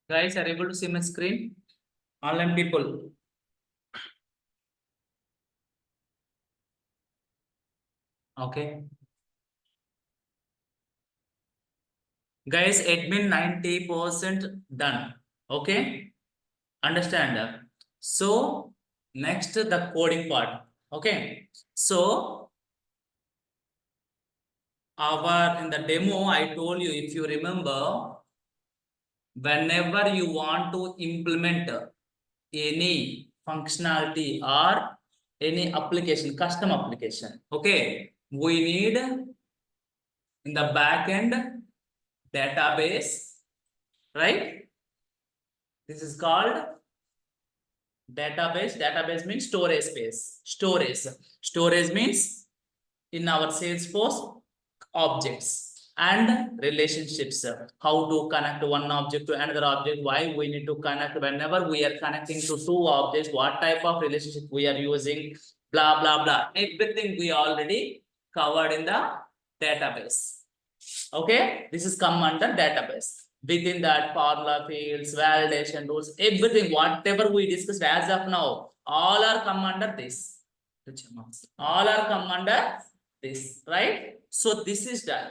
Guys, are able to see my screen? Online people. Okay. Guys, admin 90% done. Okay. Understand? So, next the coding part. Okay. So, in the demo, I told you, if you remember, whenever you want to implement any functionality or any application, custom application, okay, we need in the backend database, right? This is called database. Database means storage space. Storage means in our Salesforce objects and relationships. How to connect one object to another object, why we need to connect, whenever we are connecting to two objects, what type of relationship we are using, blah, blah, blah. Everything we already covered in the database. Okay, this is come under database. Within that, formula fields, validation rules, everything, whatever we discussed as of now, all are come under this. All are come under this, right? So this is done.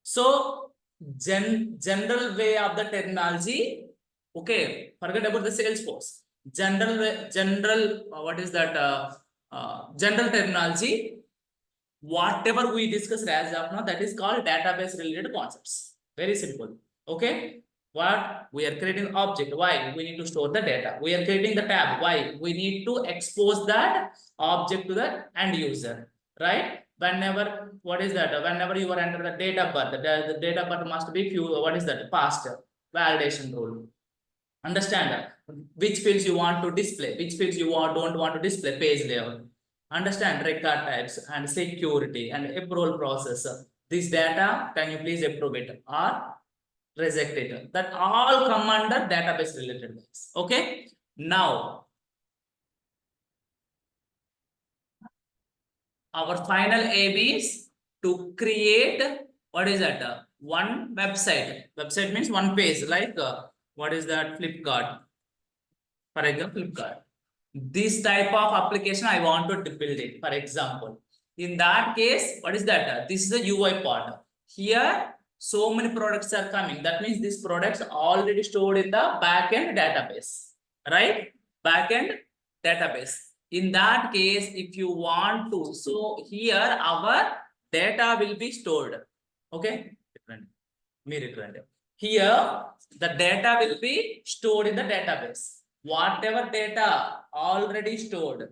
So general way of the terminology. Okay, forget about the Salesforce. General, what is that? General terminology. Whatever we discussed as of now, that is called database related concepts. Very simple. Okay. What we are creating object, why we need to store the data. We are creating the tab, why we need to expose that object to the end user, right? Whenever, what is that? Whenever you are enter the date of birth, the date of birth must be few. What is that? Past validation rule. Understand which fields you want to display, which fields you don't want to display, page layout. Understand record types and security and approval process. This data, can you please approve it or reject it? That all come under database related things. Okay. Now, our final aim is to create, what is that? One website. Website means one page, like what is that? Flipkart. For example, Flipkart. This type of application I want to build it, for example. In that case, what is that? This is the UI part. Here, so many products are coming. That means these products are already stored in the backend database, right? Backend database. In that case, if you want to, so here our data will be stored. Okay, here the data will be stored in the database. Whatever data already stored,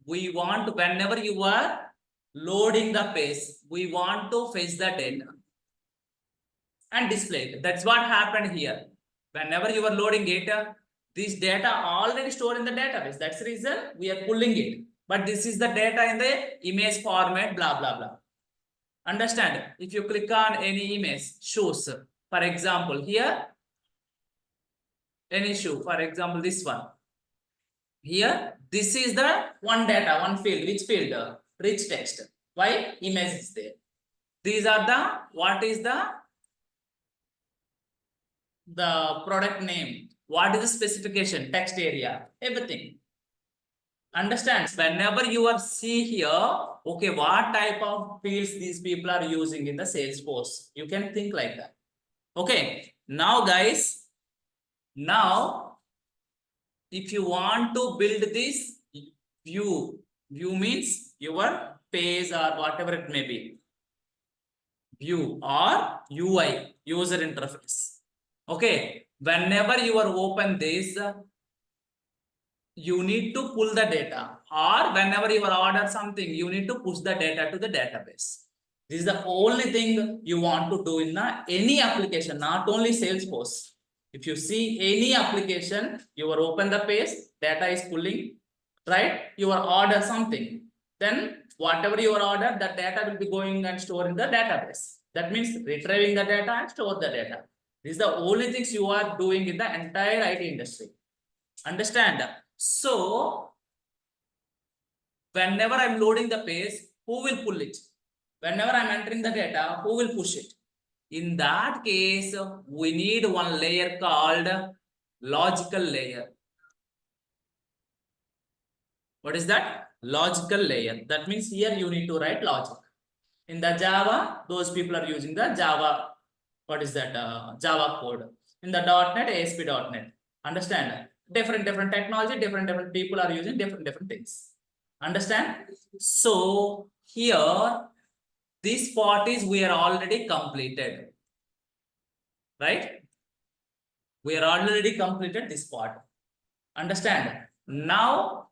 we want, whenever you are loading the page, we want to fetch the data and display it. That's what happened here. Whenever you are loading data, this data already stored in the database. That's the reason we are pulling it. But this is the data in the image format, blah, blah, blah. Understand? If you click on any image, shows, for example, here, any shoe, for example, this one. Here, this is the one data, one field. Which field? Rich text. Why? Image is there. These are the, what is the product name? What is the specification? Text area, everything. Understands? Whenever you are see here, okay, what type of fields these people are using in the Salesforce? You can think like that. Okay, now guys, now if you want to build this view means your page or whatever it may be, view or UI, user interface. Okay, whenever you are open this, you need to pull the data, or whenever you are order something, you need to push the data to the database. This is the only thing you want to do in any application, not only Salesforce. If you see any application, you are open the page, data is pulling, right? You are order something, then whatever you are order, that data will be going and stored in the database. That means retrieving the data and store the data. This is the only things you are doing in the entire IT industry. Understand? So, whenever I'm loading the page, who will pull it? Whenever I'm entering the data, who will push it? In that case, we need one layer called logical layer. What is that? Logical layer. That means here you need to write logic. In the Java, those people are using the Java. What is that? Java code. In the .NET, ASP.NET. Understand? Different technology, different people are using different things. Understand? So here, this part is we are already completed. Right? We are already completed this part. Understand? Now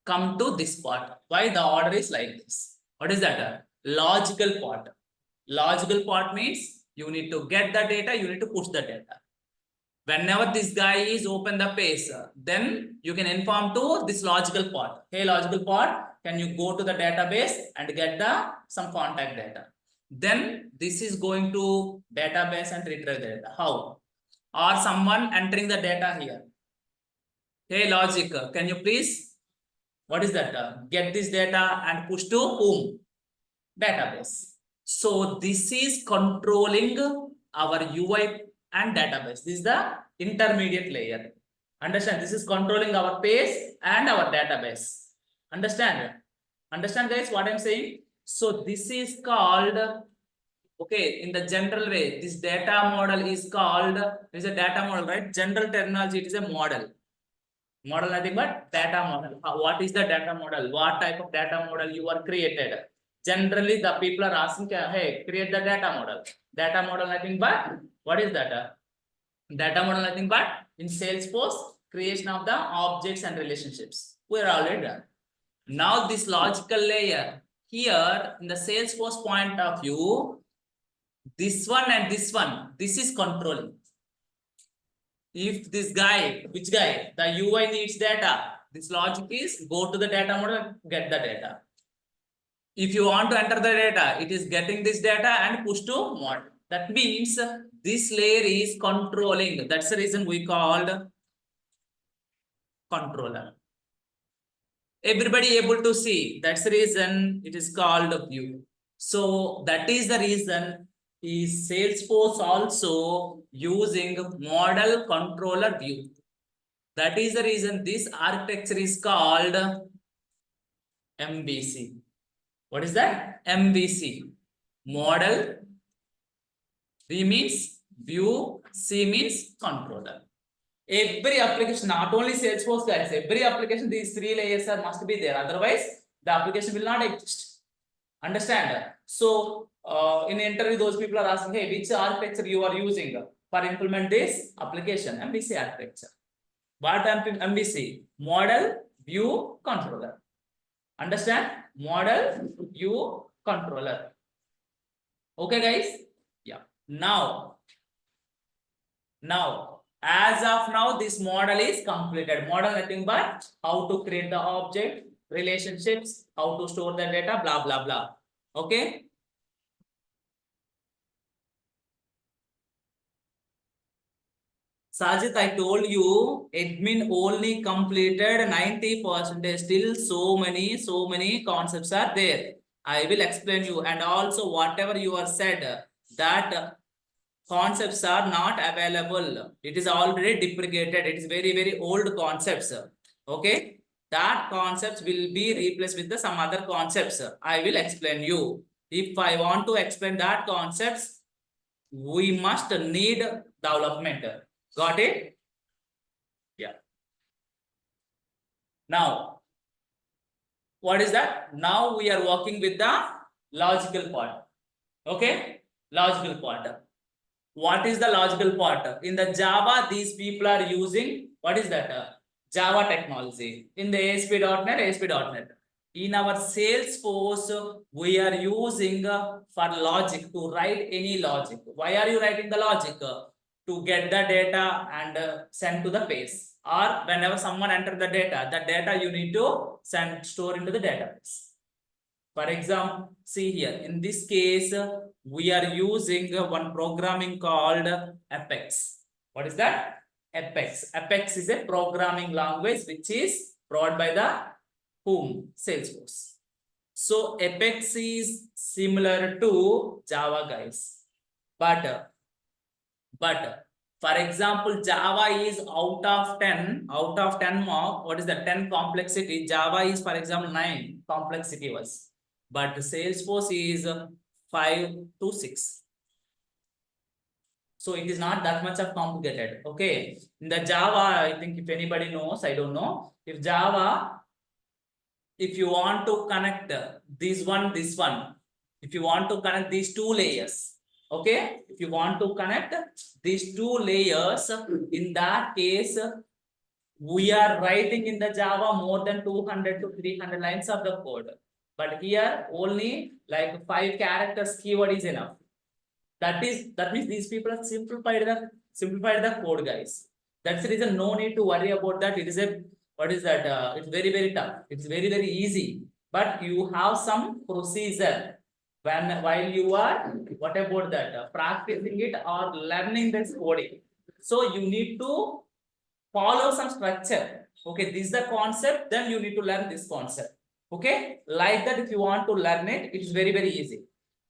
come to this part. Why the order is like this? What is that? Logical part. Logical part means you need to get the data, you need to push the data. Whenever this guy is open the page, then you can inform to this logical part. Hey, logical part, can you go to the database and get the some contact data? Then this is going to database and retrieve the data. How? Or someone entering the data here. Hey, logic, can you please, what is that? Get this data and push to whom? Database. So this is controlling our UI and database. This is the intermediate layer. Understand? This is controlling our page and our database. Understand? Understand, guys, what I'm saying? So this is called, okay, in the general way, this data model is called, is a data model, right? General terminology, it is a model. Model nothing but data model. What is the data model? What type of data model you are created? Generally, the people are asking, hey, create the data model. Data model nothing but, what is that? Data model nothing but in Salesforce, creation of the objects and relationships. We're already done. Now this logical layer, here in the Salesforce point of view, this one and this one, this is controlling. If this guy, which guy, the UI needs data, this logic is go to the data model and get the data. If you want to enter the data, it is getting this data and push to model. That means this layer is controlling. That's the reason we called controller. Everybody able to see. That's the reason it is called view. So that is the reason is Salesforce also using model controller view. That is the reason this architecture is called MVC. What is that? MVC. Model. V means view. C means controller. Every application, not only Salesforce guys, every application, these three layers are must be there. Otherwise, the application will not exist. Understand? So, in interview, those people are asking, hey, which architecture you are using for implement this application? MVC architecture. What MVC? Model, view, controller. Understand? Model, view, controller. Okay, guys? Yeah. Now, as of now, this model is completed. Model nothing but how to create the object, relationships, how to store the data, blah, blah, blah. Okay. Sajid, I told you, admin only completed 90%. Still so many concepts are there. I will explain you. And also whatever you are said, that concepts are not available. It is already deprecated. It is very old concepts. Okay. That concepts will be replaced with some other concepts. I will explain you. If I want to explain that concepts, we must need development. Got it? Yeah. Now, what is that? Now we are working with the logical part. Okay? Logical part. What is the logical part? In the Java, these people are using, what is that? Java technology. In the ASP.NET, ASP.NET. In our Salesforce, we are using for logic to write any logic. Why are you writing the logic? To get the data and send to the page. Or whenever someone enter the data you need to store into the database. For example, see here, in this case, we are using one programming called Apex. What is that? Apex. Apex is a programming language which is brought by the whom? Salesforce. So Apex is similar to Java, guys. But for example, Java is out of 10 mark. What is the 10 complexity? Java is, for example, 9 complexity was. But Salesforce is 5 to 6. So it is not that much of complicated. Okay. In the Java, I think if anybody knows, I don't know. If Java, if you want to connect this one, if you want to connect these two layers, okay, if you want to connect these two layers, in that case, we are writing in the Java more than 200 to 300 lines of the code. But here only like 5 characters keyword is enough. That means these people have simplified the code, guys. That's the reason no need to worry about that. It is a what is that? It's very tough. It's very easy. But you have some procedure while you are what about that practicing it or learning this coding. So you need to follow some structure. Okay, this is the concept. Then you need to learn this concept. Okay, like that. If you want to learn it, it is very easy.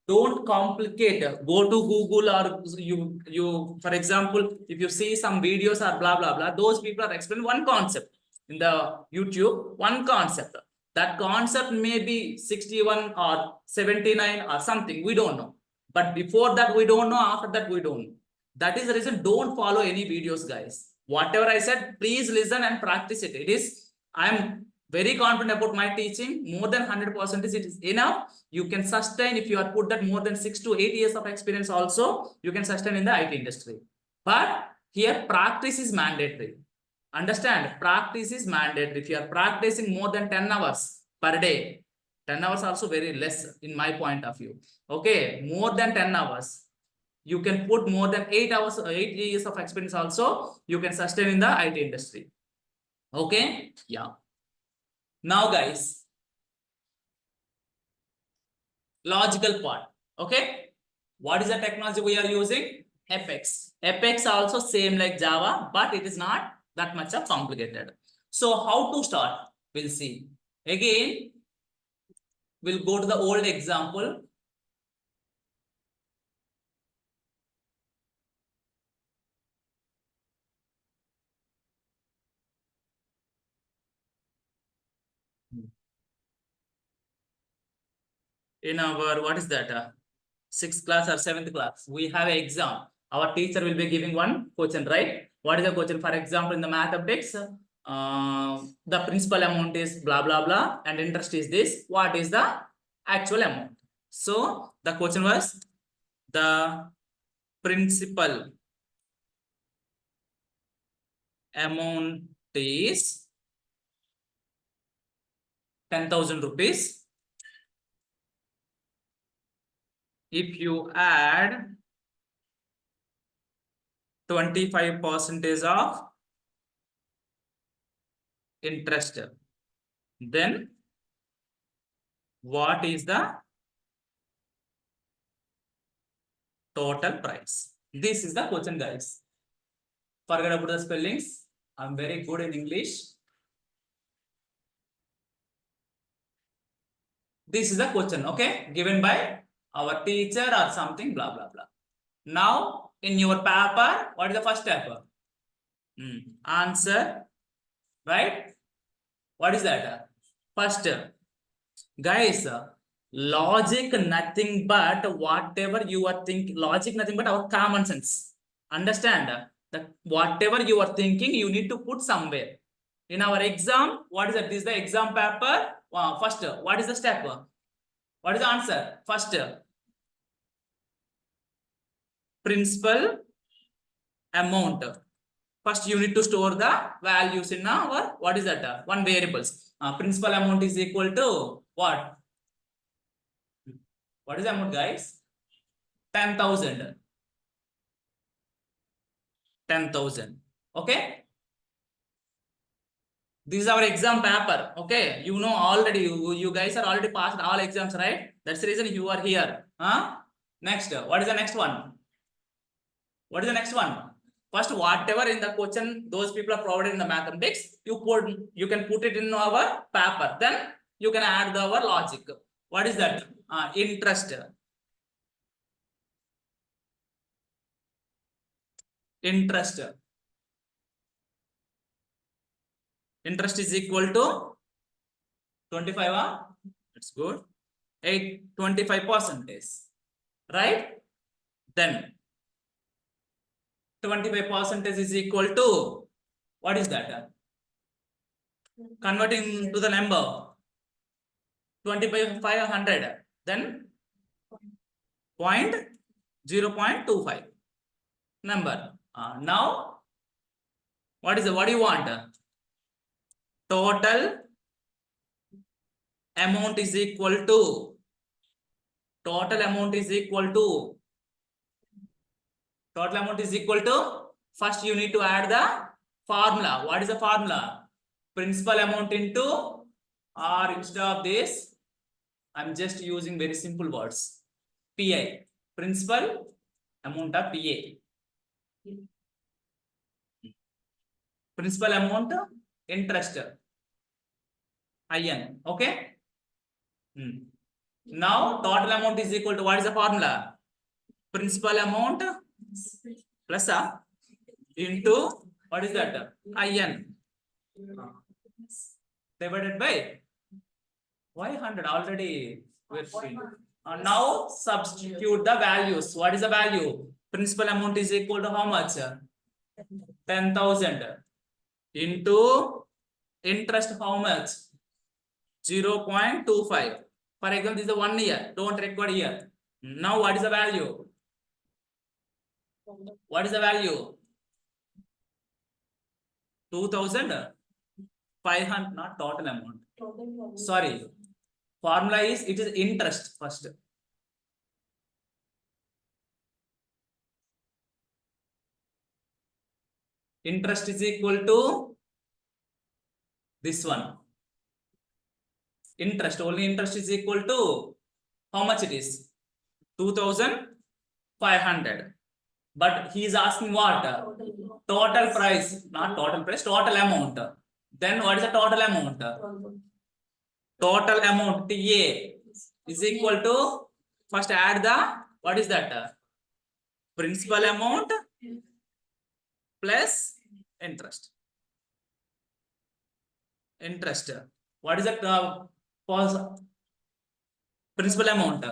Don't complicate. Go to Google or you for example, if you see some videos or blah, those people are explaining one concept in the YouTube, one concept. That concept may be 61 or 79 or something. We don't know. But before that, we don't know. After that, we don't know. That is the reason don't follow any videos, guys. Whatever I said, please listen and practice it. I'm very confident about my teaching. More than 100% it is enough. You can sustain if you are put that more than 6 to 8 years of experience also, you can sustain in the IT industry. But here practice is mandatory. Understand? Practice is mandatory. If you are practicing more than 10 hours per day, 10 hours also very less in my point of view. Okay, more than 10 hours. You can put more than 8 hours, 8 years of experience also, you can sustain in the IT industry. Okay, yeah. Now, guys, logical part. Okay, what is the technology we are using? Apex. Apex also same like Java, but it is not that much of complicated. So how to start? We'll see. Again, we'll go to the old example. In our, what is that? 6th class or 7th class, we have an exam. Our teacher will be giving one question, right? What is the question? For example, in the mathematics, the principal amount is blah, and interest is this. What is the actual amount? So the question was the principal amount is 10,000 rupees. If you add 25% of interest, then what is the total price? This is the question, guys. Forget about the spellings. I'm very good in English. This is the question, okay, given by our teacher or something, blah. Now, in your paper, what is the first step? Answer, right? What is that? First, guys, logic nothing but whatever you are thinking. Logic nothing but our common sense. Understand that whatever you are thinking, you need to put somewhere. In our exam, what is that? This is the exam paper. First, what is the step? What is the answer? First, principal amount. First, you need to store the values in our, what is that? One variables. Principal amount is equal to what? What is the amount, guys? 10,000. 10,000. Okay. This is our exam paper. Okay. You know already, you guys are already passed all exams, right? That's the reason you are here. Next, what is the next one? What is the next one? First, whatever in the question those people are provided in the mathematics, you can put it in our paper. Then you can add our logic. What is that? Interest. Interest. Interest is equal to 25. That's good. 25%. Right? Then 25% is equal to, what is that? Converting to the number 2500. Then 0.25 number. Now, what do you want? Total amount is equal to, first you need to add the formula. What is the formula? Principal amount into, or instead of this, I'm just using very simple words. PI, principal amount of PA. Principal amount, interest, IN. Okay. Now total amount is equal to, what is the formula? Principal amount plus into, what is that? IN divided by, why 100? Already we're seeing. Now substitute the values. What is the value? Principal amount is equal to how much? 10,000 into interest how much? 0.25. For example, this is the 1 year. Don't record here. Now what is the value? What is the value? 2,500, not total amount. Sorry. Formula is, it is interest first. Interest is equal to this one. Interest, only interest is equal to, how much it is? 2,500. But he is asking what? Total price, not total price, total amount. Then what is the total amount? Total amount, TA, is equal to, first add the, what is that? Principal amount plus interest. Interest. What is that? Principal amount?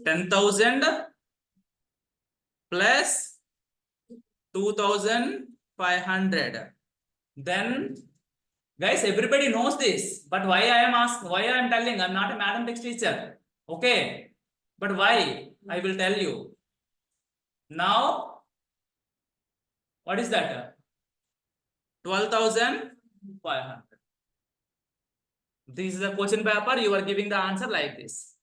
10,000 plus 2,500. Then, guys, everybody knows this, but why I am asking, why I am telling? I'm not a mathematics teacher. Okay, but why? I will tell you. Now, what is that? 12,500. This is a question paper. You are giving the answer like this.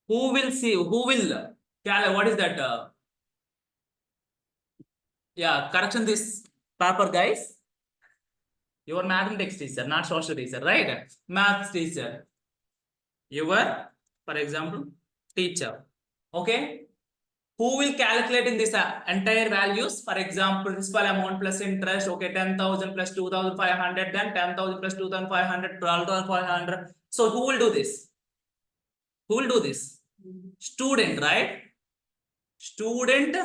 Who will see? Who will tell? What is that? Yeah, correction this paper, guys. Your mathematics teacher, not social teacher, right? Maths teacher. Your, for example, teacher. Okay. Who will calculate in this entire values? For example, principal amount plus interest. Okay, 10,000 plus 2,500. Then 10,000 plus 2,500, 12,500. So who will do this? Who will do this? Student, right? Student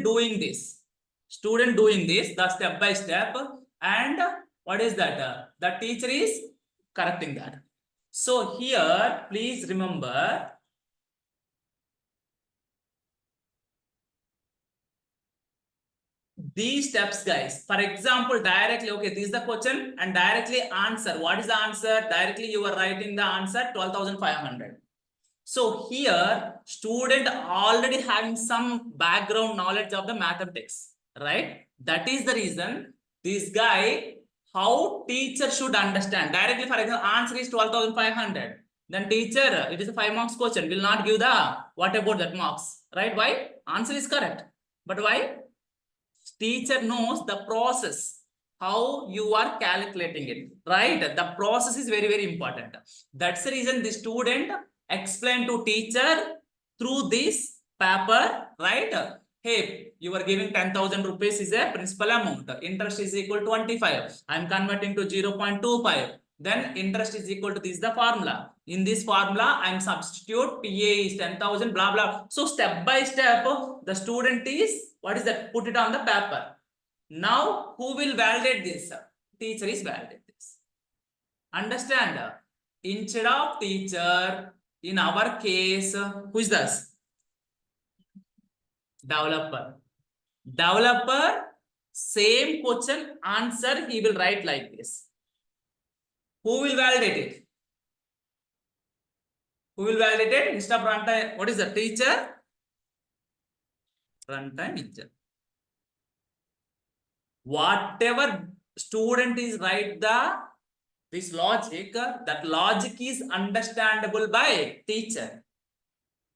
doing this. Student doing this, the step by step. And what is that? The teacher is correcting that. So here, please remember, these steps, guys. For example, directly, okay, this is the question and directly answer. What is the answer? Directly you are writing the answer 12,500. So here, student already having some background knowledge of the mathematics, right? That is the reason this guy, how teacher should understand. Directly, for example, answer is 12,500. Then teacher, it is a 5 marks question, will not give the, what about that marks, right? Why? Answer is correct. But why? Teacher knows the process, how you are calculating it, right? The process is very, very important. That's the reason the student explain to teacher through this paper, right? hey, you are giving 10,000 rupees is a principal amount. Interest is equal to 25. I am converting to 0.25. Then interest is equal to this is the formula. In this formula, I am substitute PA is 10,000, blah, blah. So step by step, the student is, what is that? Put it on the paper. Now, who will validate this? Teacher is validate this. Understand? Instead of teacher, in our case, who is this? Developer. Developer, same question answer he will write like this. Who will validate it? Who will validate it? Instead of runtime, what is the teacher? Runtime engine. Whatever student is write this logic, that logic is understandable by teacher.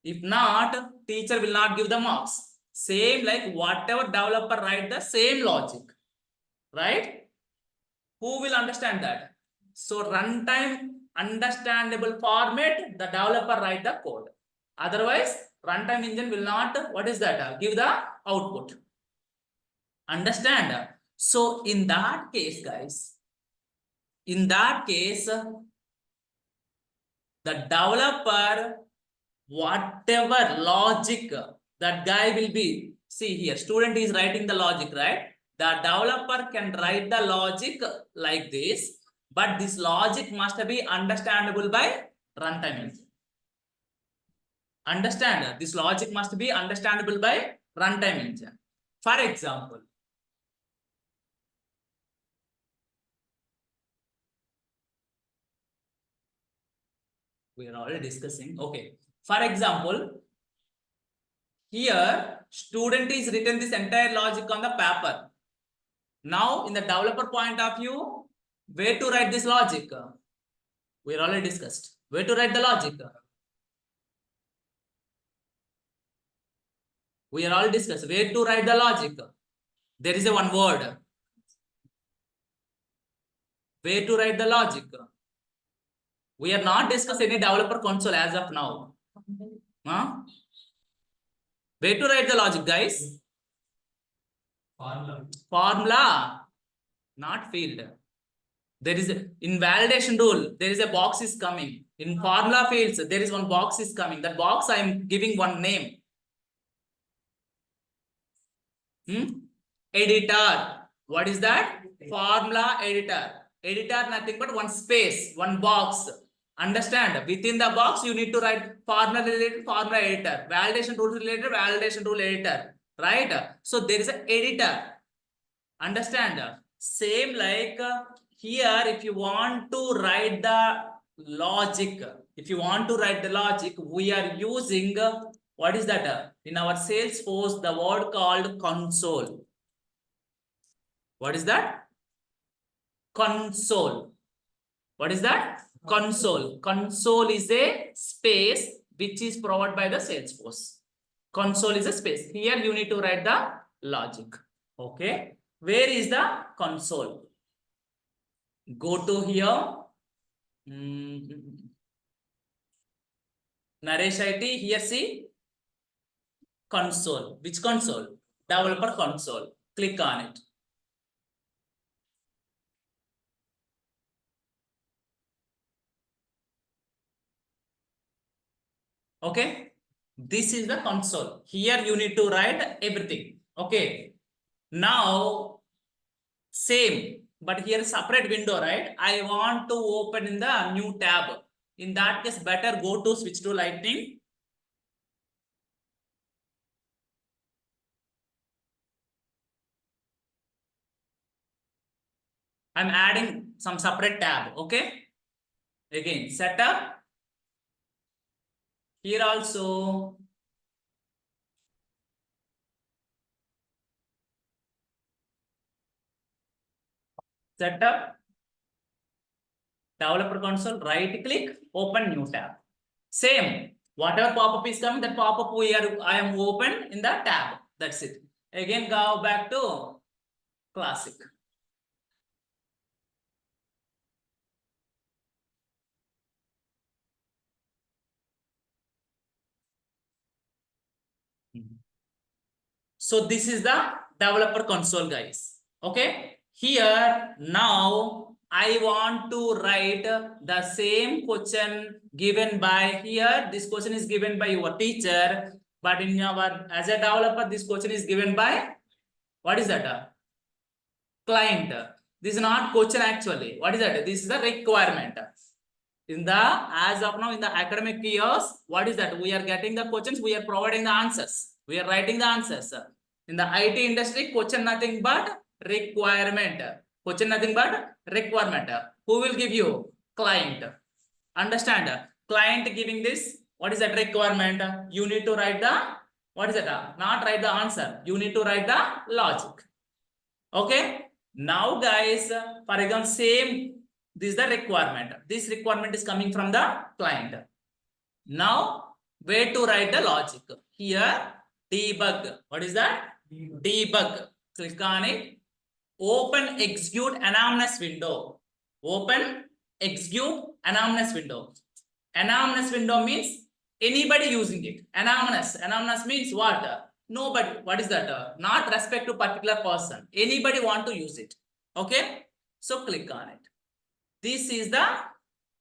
If not, teacher will not give the marks. Same like whatever developer write the same logic, right? Who will understand that? So runtime understandable format, the developer write the code. Otherwise, runtime engine will not, what is that? Give the output. Understand? So in that case, guys, in that case, the developer, whatever logic that guy will be, see here, student is writing the logic, right? The developer can write the logic like this, but this logic must be understandable by runtime engine. Understand? This logic must be understandable by runtime engine. For example, we are already discussing. Okay. For example, here student is written this entire logic on the paper. Now, in the developer point of view, where to write this logic? We are already discussed. Where to write the logic? We are all discussed. Where to write the logic? There is a one word. Where to write the logic? We are not discussing any developer console as of now. Huh? Where to write the logic, guys? Formula, not field. There is a, in validation rule, there is a box is coming. In formula fields, there is one box is coming. That box I am giving one name. Editor. What is that? Formula editor. Editor nothing but one space, one box. Understand? Within the box, you need to write formula related formula editor, validation rule related validation rule editor. Right? So there is an editor. Understand? Same like here, if you want to write the logic, if you want to write the logic, we are using what is that? In our Salesforce, the word called console. What is that? Console. What is that? Console. Console is a space which is provided by the Salesforce. Console is a space. Here you need to write the logic. Okay. Where is the console? Go to here. Naresh IT, here see console. Which console? Developer console. Click on it. Okay. This is the console. Here you need to write everything. Okay. Now, same, but here separate window, right? I want to open in the new tab. In that case, better go to switch to lightning. I'm adding some separate tab. Okay. Again, setup. Here also. Setup. Developer console, right click, open new tab. Same, whatever pop-up is coming, that pop-up I am open in the tab. That's it. Again, go back to classic. So this is the developer console, guys. Okay. Here now I want to write the same question given by here. This question is given by your teacher, but in our as a developer, this question is given by what is that? Client. This is not question actually. What is that? This is a requirement. In the as of now in the academic years, what is that? We are getting the questions, we are providing the answers, we are writing the answers. In the IT industry, question nothing but requirement. Question nothing but requirement. Who will give you? Client. Understand? Client giving this. What is that requirement? You need to write the what is it? Not write the answer. You need to write the logic. Okay. Now, guys, for example, same. This is the requirement. This requirement is coming from the client. Now, where to write the logic? Here, debug. What is that? Debug. Click on it. Open execute anonymous window. Open execute anonymous window. Anonymous window means anybody using it. Anonymous. Anonymous means what? Nobody. What is that? Not respect to particular person. Anybody want to use it. Okay. So click on it. This is the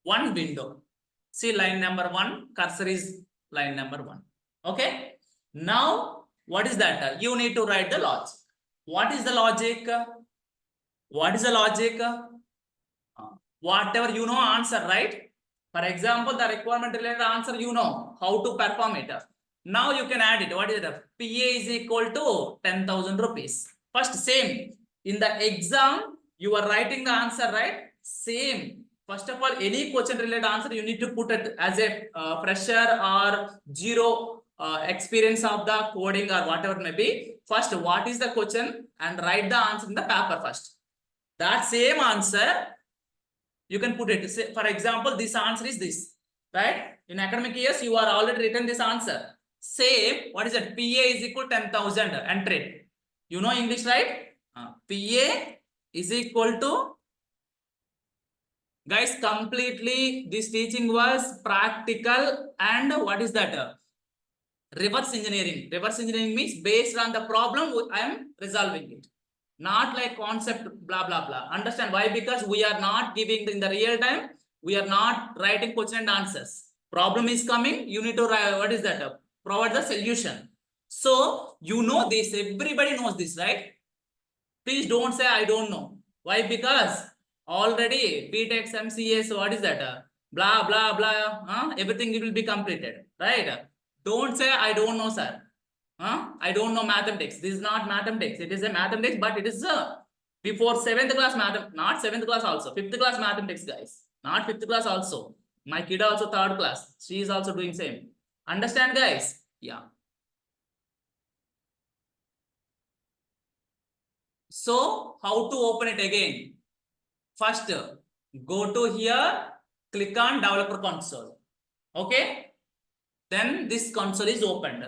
one window. See line number 1. Cursor is line number 1. Okay. Now what is that? You need to write the logic. What is the logic? What is the logic? Whatever you know answer, right? For example, the requirement related answer, you know how to perform it. Now you can add it. What is it? PA is equal to 10,000 rupees. First, same. In the exam, you are writing the answer, right? Same. First of all, any question related answer, you need to put it as a fresher or zero experience of the coding or whatever may be. First, what is the question and write the answer in the paper first. That same answer, you can put it. Say, for example, this answer is this, right? In academic years, you are already written this answer. Same, what is it? PA is equal to 10,000. Enter it. You know English, right? PA is equal to, guys, completely this teaching was practical and what is that? Reverse engineering. Reverse engineering means based on the problem, I am resolving it. Not like concept, blah, blah, blah. Understand why? Because we are not giving in the real time. We are not writing question and answers. Problem is coming. You need to write, what is that? Provide the solution. So, you know this. Everybody knows this, right? Please don't say, I don't know. Why? Because already BTech, MCS, what is that? Blah, blah, blah. Everything will be completed, right? Don't say, I don't know, sir. I don't know mathematics. This is not mathematics. It is a mathematics, but it is before 7th class mathematics, not 7th class also. 5th class mathematics, guys. Not 5th class also. My kid also 3rd class. She is also doing same. Understand, guys? Yeah. So, how to open it again? First, go to here, click on developer console. Okay. Then this console is opened.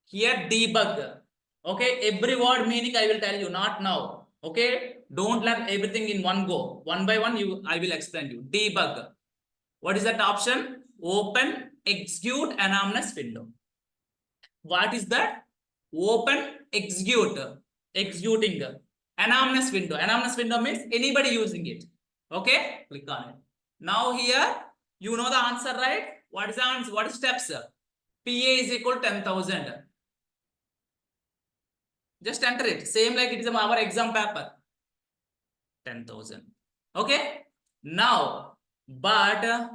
Here debug. Okay, every word meaning I will tell you, not now. Okay, don't learn everything in one go. One by one, I will explain you. Debug. What is that option? Open, execute, anonymous window. What is that? Open, execute, executing, anonymous window. Anonymous window means anybody using it. Okay, click on it. Now here, you know the answer, right? What is the answer? What is steps? PA is equal to 10,000. Just enter it. Same like it is our exam paper. 10,000. Okay. Now, but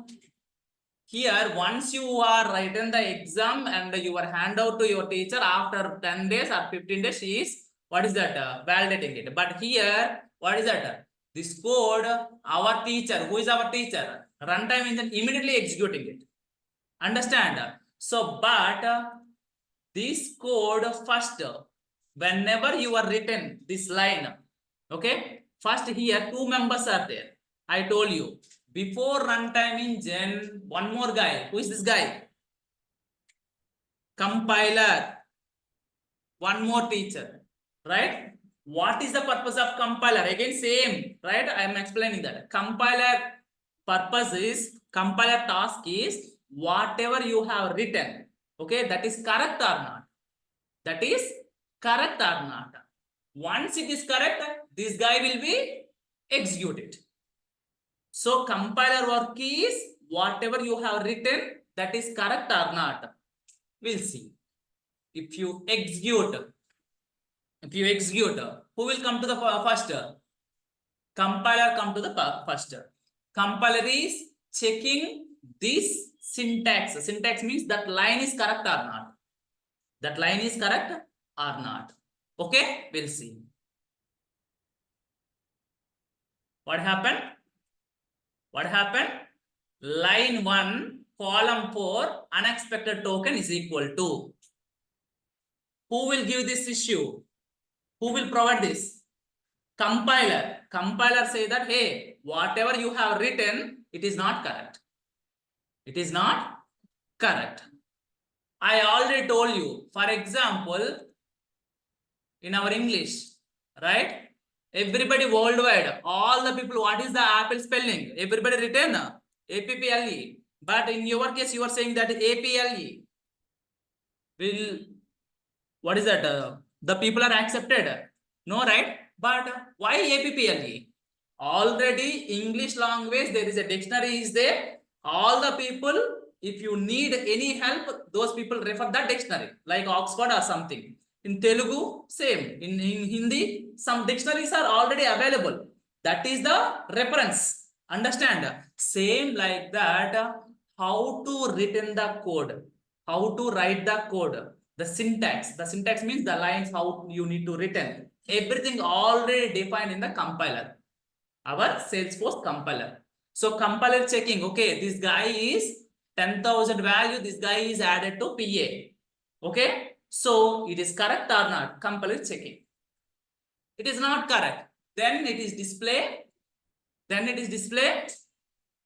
here once you are written the exam and you are hand out to your teacher after 10 days or 15 days, she is what is that? Validating it. But here, what is that? This code, our teacher, who is our teacher? Runtime engine immediately executing it. Understand? So, but this code first, whenever you are written this line, okay, first here 2 members are there. I told you before runtime engine, one more guy. Who is this guy? Compiler. One more teacher, right? What is the purpose of compiler? Again, same, right? I am explaining that. Compiler purpose is, compiler task is whatever you have written, okay, that is correct or not. That is correct or not. Once it is correct, this guy will be executed. So compiler work is whatever you have written, that is correct or not. We'll see. If you execute, who will come to the first? Compiler come to the first. Compiler is checking this syntax. Syntax means that line is correct or not. That line is correct or not. Okay, we'll see. What happened? What happened? Line 1, column 4, unexpected token is equal to. Who will give this issue? Who will provide this? Compiler. Compiler say that, hey, whatever you have written, it is not correct. It is not correct. I already told you, for example, in our English, right? Everybody worldwide, all the people, what is the apple spelling? Everybody written APPLE. But in your case, you are saying that APLE. Will, what is that? The people are accepted. No, right? But why APPLE? Already English language, there is a dictionary is there. All the people, if you need any help, those people refer that dictionary, like Oxford or something. In Telugu, same. In Hindi, some dictionaries are already available. That is the reference. Understand? Same like that, how to written the code, how to write the code, the syntax. The syntax means the lines, how you need to written. Everything already defined in the compiler, our Salesforce compiler. So compiler checking, okay, this guy is 10,000 value, this guy is added to PA. Okay, so it is correct or not? Compiler checking. It is not correct. Then it is display. Then it is display.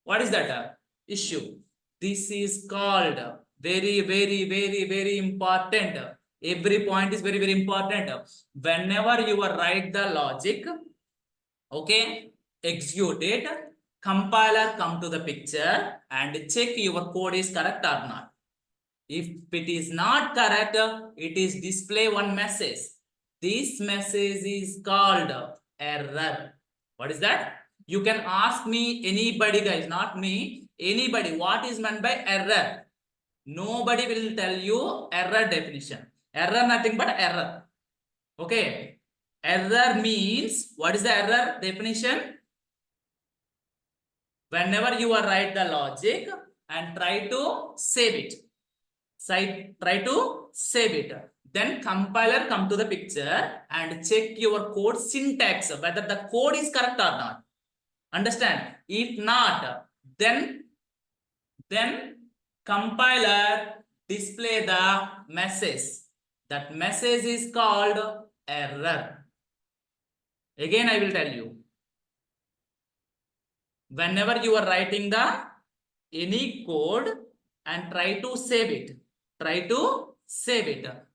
What is that issue? This is called very important. Every point is very important. Whenever you write the logic, okay, execute it, compiler come to the picture and check your code is correct or not. If it is not correct, it is display one message. This message is called error. What is that? You can ask me, anybody guys, not me, anybody, what is meant by error? Nobody will tell you error definition. Error nothing but error. Okay. Error means, what is the error definition? Whenever you are write the logic and try to save it. Try to save it. Then compiler come to the picture and check your code syntax, whether the code is correct or not. Understand? If not, then compiler display the message. That message is called error. Again, I will tell you. Whenever you are writing the any code and try to save it,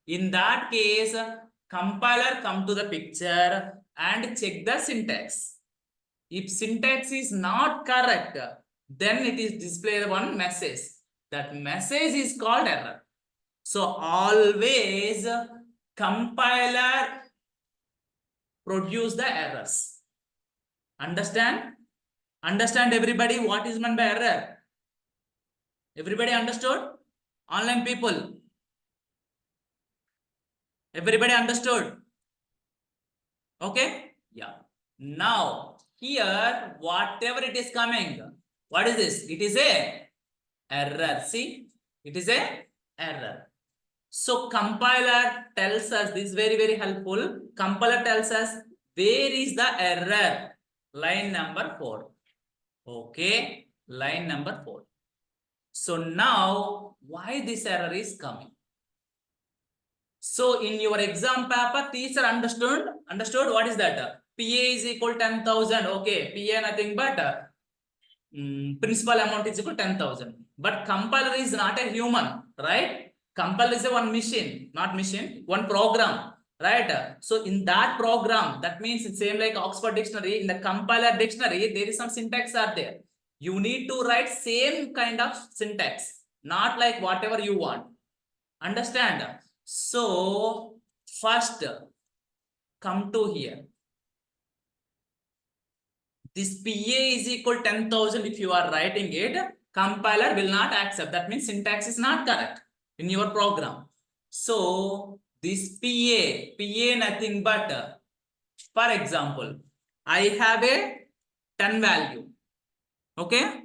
in that case, compiler come to the picture and check the syntax. If syntax is not correct, then it is display one message. That message is called error. So always compiler produce the errors. Understand? Understand everybody what is meant by error? Everybody understood? Online people. Everybody understood? Okay? Yeah. Now, here, whatever it is coming, what is this? It is a error. See? It is a error. So, compiler tells us, this is very helpful. Compiler tells us, where is the error? Line number 4. Okay? Line number 4. So, now, why this error is coming? So in your exam paper, teacher understood what is that? PA is equal 10,000. Okay, PA nothing but principal amount is equal 10,000. But compiler is not a human, right? Compiler is a one machine, not machine, one program, right? So in that program, that means it's same like Oxford Dictionary. In the compiler dictionary, there is some syntax are there. You need to write same kind of syntax, not like whatever you want. Understand? So First, come to here. This PA is equal 10,000. If you are writing it, compiler will not accept. That means syntax is not correct in your program. So this PA nothing but, for example, I have a 10 value. Okay.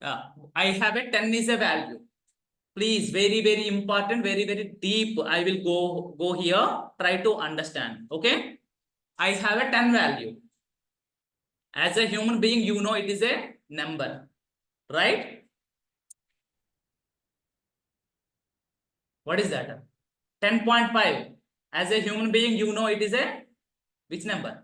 I have a 10 is a value. Please, very important, very deep. I will go here. Try to understand. Okay. I have a 10 value. As a human being, you know it is a number, right? What is that? 10.5. As a human being, you know it is a which number?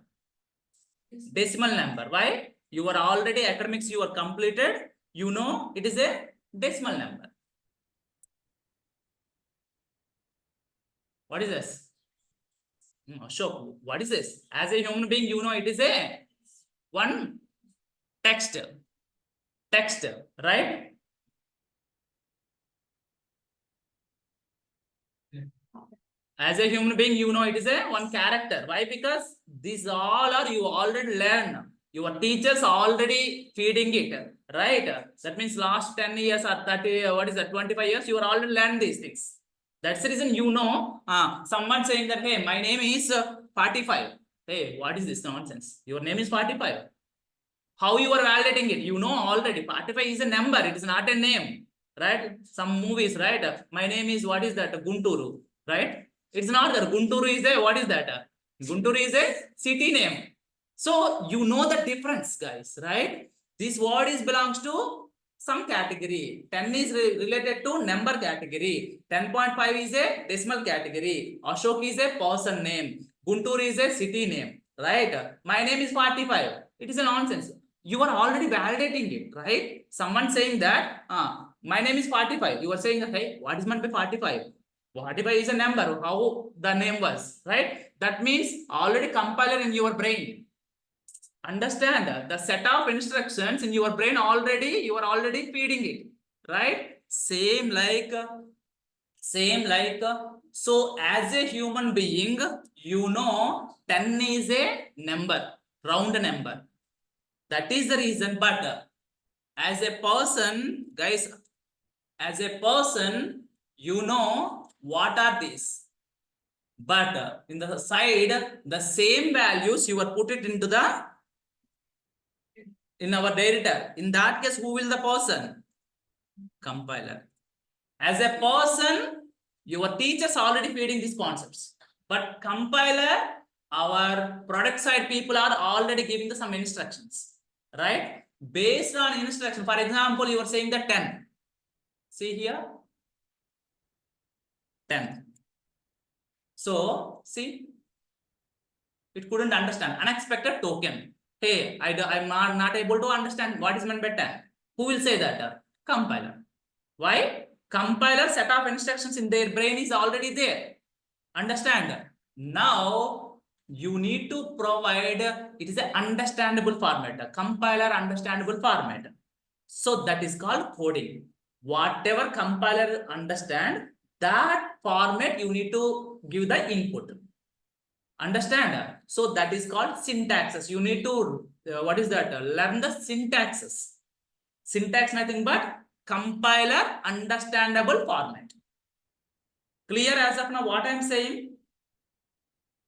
Decimal number. Why? You are already academics, you are completed. You know it is a decimal number. What is this? Ashok, what is this? As a human being, you know it is a one text, right? As a human being, you know it is a one character. Why? Because these all are you already learn. Your teachers already feeding it, right? That means last 10 years or 30, what is that, 25 years, you are already learned these things. That's the reason you know, someone saying that, hey, my name is 45. Hey, what is this nonsense? Your name is 45. How you are validating it? You know already 45 is a number. It is not a name, right? Some movies, right? My name is, what is that? Gunturu, right? It's not that. Gunturu is a, what is that? Gunturu is a city name. So you know the difference, guys, right? This word is belongs to some category. 10 is related to number category. 10.5 is a decimal category. Ashok is a person name. Guntur is a city name, right? My name is 45. It is a nonsense. You are already validating it, right? Someone saying that, my name is 45. You are saying that, hey, what is meant by 45? 45 is a number, how the name was, right? That means already compiler in your brain. Understand the set of instructions in your brain already, you are already feeding it, right? Same like, so as a human being, you know 10 is a number, round number. That is the reason, but as a person, guys, as a person, you know what are these? But in the side, the same values you are put it into the in our data. In that case, who will the person? Compiler. As a person, your teachers already feeding these concepts. But compiler, our product side people are already giving some instructions, right? Based on instruction. For example, you are saying the 10. See here, 10. So, see, it couldn't understand. Unexpected token. Hey, I'm not able to understand what is meant by 10. Who will say that? Compiler. Why? Compiler set of instructions in their brain is already there. Understand? Now, you need to provide, it is an understandable format, a compiler understandable format. So that is called coding. Whatever compiler understand, that format you need to give the input. Understand? So that is called syntaxes. You need to, what is that? Learn the syntaxes. Syntax nothing but compiler understandable format. Clear as of now what I am saying?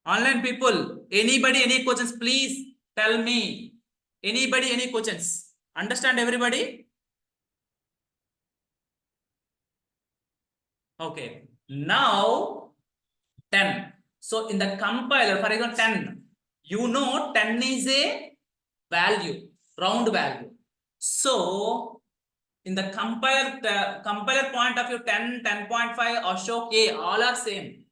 Online people, anybody, any questions, please tell me. Anybody, any questions? Understand everybody? Okay. Now 10. So in the compiler, for example, 10, you know 10 is a value, round value. So in the compiler point of view, 10, 10.5, Ashok, A, all are same.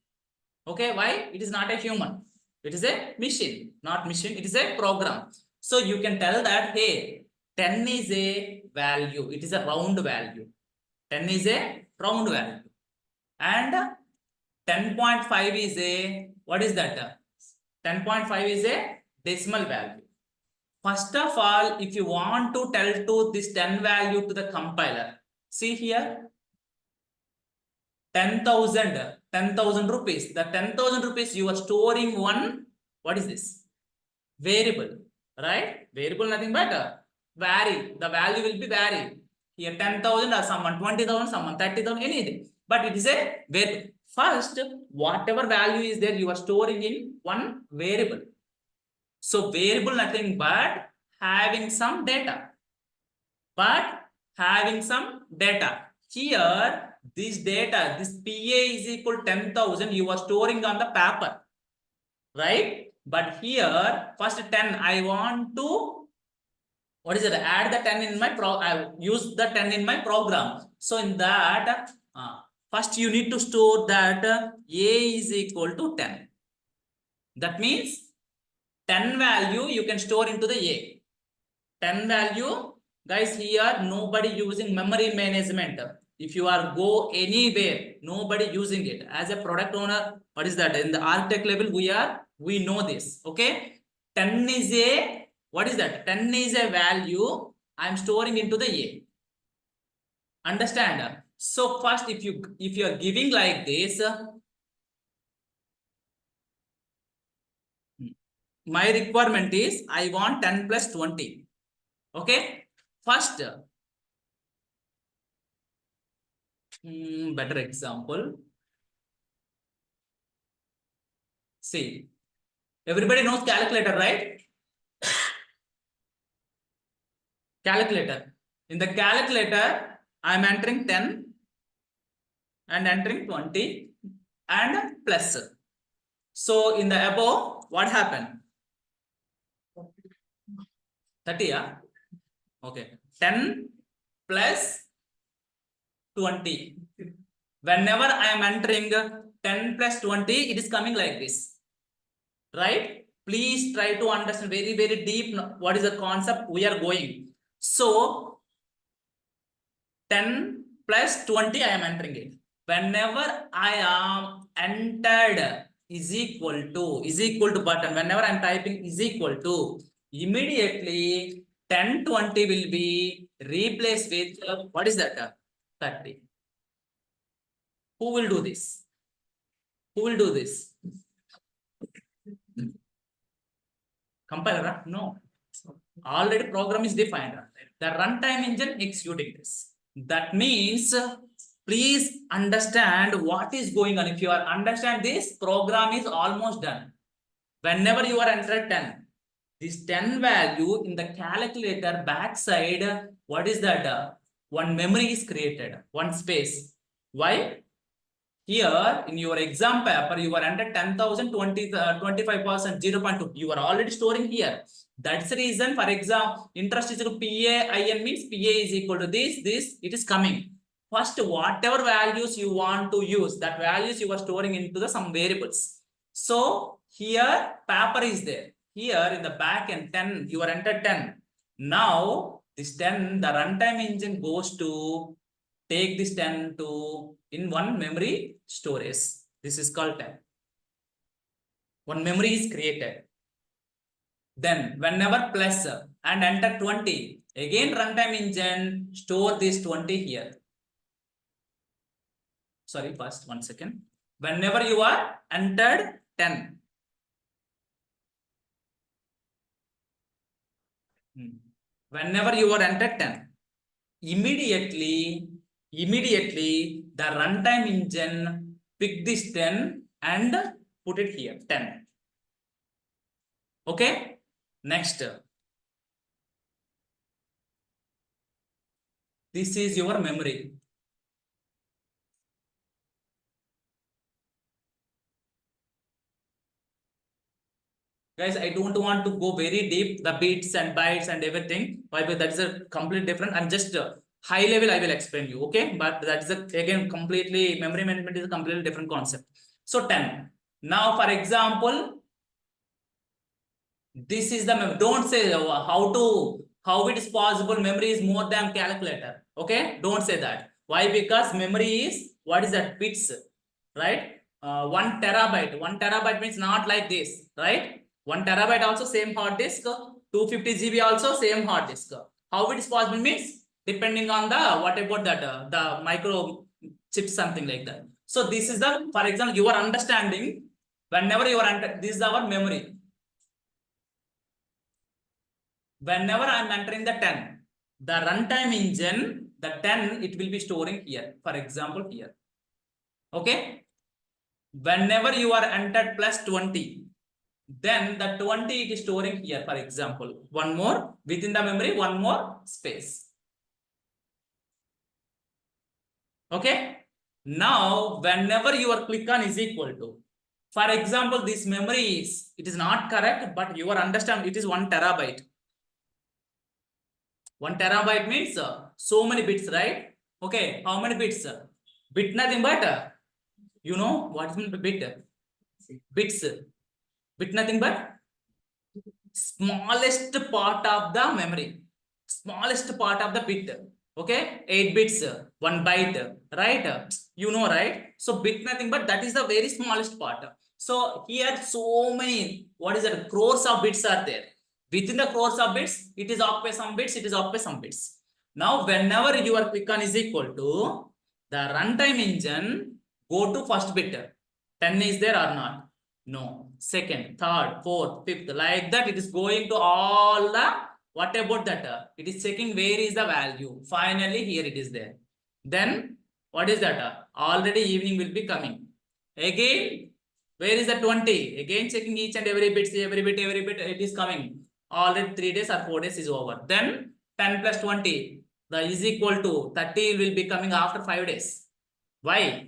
Okay, why? It is not a human. It is a machine, not machine. It is a program. So you can tell that, hey, 10 is a value. It is a round value. 10 is a round value. And 10.5 is a, what is that? 10.5 is a decimal value. First of all, if you want to tell to this 10 value to the compiler, see here, 10,000 rupees. The 10,000 rupees you are storing one, what is this? Variable, right? Variable nothing but vary. The value will be vary. Here 10,000 or someone 20,000, someone 30,000, anything. But it is a variable. First, whatever value is there, you are storing in one variable. So variable nothing but having some data. But having some data. Here, this data, this PA is equal to 10,000, you are storing on the paper, right? But here, first 10, I want to, what is it? Add the 10 in my I use the 10 in my program. So in that, first you need to store that A is equal to 10. That means 10 value you can store into the A. 10 value, guys, here nobody using memory management. If you are go anywhere, nobody using it. As a product owner, what is that? In the architect level, we know this. Okay. 10 is a, what is that? 10 is a value I'm storing into the A. Understand? So first, if you are giving like this, my requirement is I want 10 plus 20. Okay. First, better example. See, everybody knows calculator, right? Calculator. In the calculator, I'm entering 10 and entering 20 and plus. So in the above, what happened? 30, yeah? Okay. 10 plus 20. Whenever I am entering 10 plus 20, it is coming like this. Right? Please try to understand very, very deep what is the concept we are going. So 10 plus 20 I am entering it. Whenever I am entered is equal to button. Whenever I'm typing is equal to, immediately 10, 20 will be replaced with what is that? 30. Who will do this? Who will do this? Compiler? No. Already program is defined. The runtime engine executing this. That means please understand what is going on. If you are understand this, program is almost done. Whenever you are entered 10, this 10 value in the calculator backside, what is that? One memory is created, one space. Why? Here in your exam paper, you are under 10,000, 25%, 0.2. You are already storing here. That's the reason, for example, interest is equal to PAIN means PA is equal to this, it is coming. First, whatever values you want to use, that values you are storing into the some variables. So here paper is there. Here in the back end 10, you are entered 10. Now this 10, the runtime engine goes to take this 10 to in one memory storage. This is called 10. One memory is created. Then whenever plus and enter 20, again runtime engine store this 20 here. Sorry, first 1 second. Whenever you are entered 10. Whenever you are entered 10, immediately the runtime engine pick this 10 and put it here 10. Okay. Next, this is your memory. Guys, I don't want to go very deep, the bits and bytes and everything. Why? But that is a completely different. I'm just high level, I will explain you. Okay. But that is again completely, memory management is a completely different concept. So 10. Now, for example, this is the, don't say how it is possible memory is more than calculator. Okay. Don't say that. Why? Because memory is, what is that? Bits, right? 1 terabyte. 1 terabyte means not like this, right? 1 terabyte also same hard disk, 250 GB also same hard disk. How it is possible means depending on the, what about that, the micro chip, something like that. So this is the, for example, your understanding. Whenever you are this is our memory. Whenever I am entering the 10, the runtime engine, the 10, it will be storing here. For example, here. Okay. Whenever you are entered plus 20, then the 20 it is storing here. For example, one more within the memory, one more space. Okay. Now, whenever your click on is equal to, for example, this memory is, it is not correct, but you understand it is 1 terabyte. 1 terabyte means so many bits, right? Okay, how many bits? Bit nothing but you know what is bit? Bits. Bit nothing but smallest part of the memory. Smallest part of the bit. Okay, 8 bits, 1 byte, right? You know, right? So bit nothing but that is the very smallest part. So here so many, what is that? Crores of bits are there. Within the crores of bits, it is occupy some bits, it is occupy some bits. Now, whenever your click on is equal to the runtime engine, go to first bit. 10 is there or not? No. Second, third, fourth, fifth, like that. It is going to all the, what about that? It is checking where is the value. Finally, here it is there. Then, what is that? Already evening will be coming. Again, where is the 20? Again, checking each and every bit, it is coming. Already 3 days or 4 days is over. Then 10 plus 20, the is equal to 30 will be coming after 5 days. Why?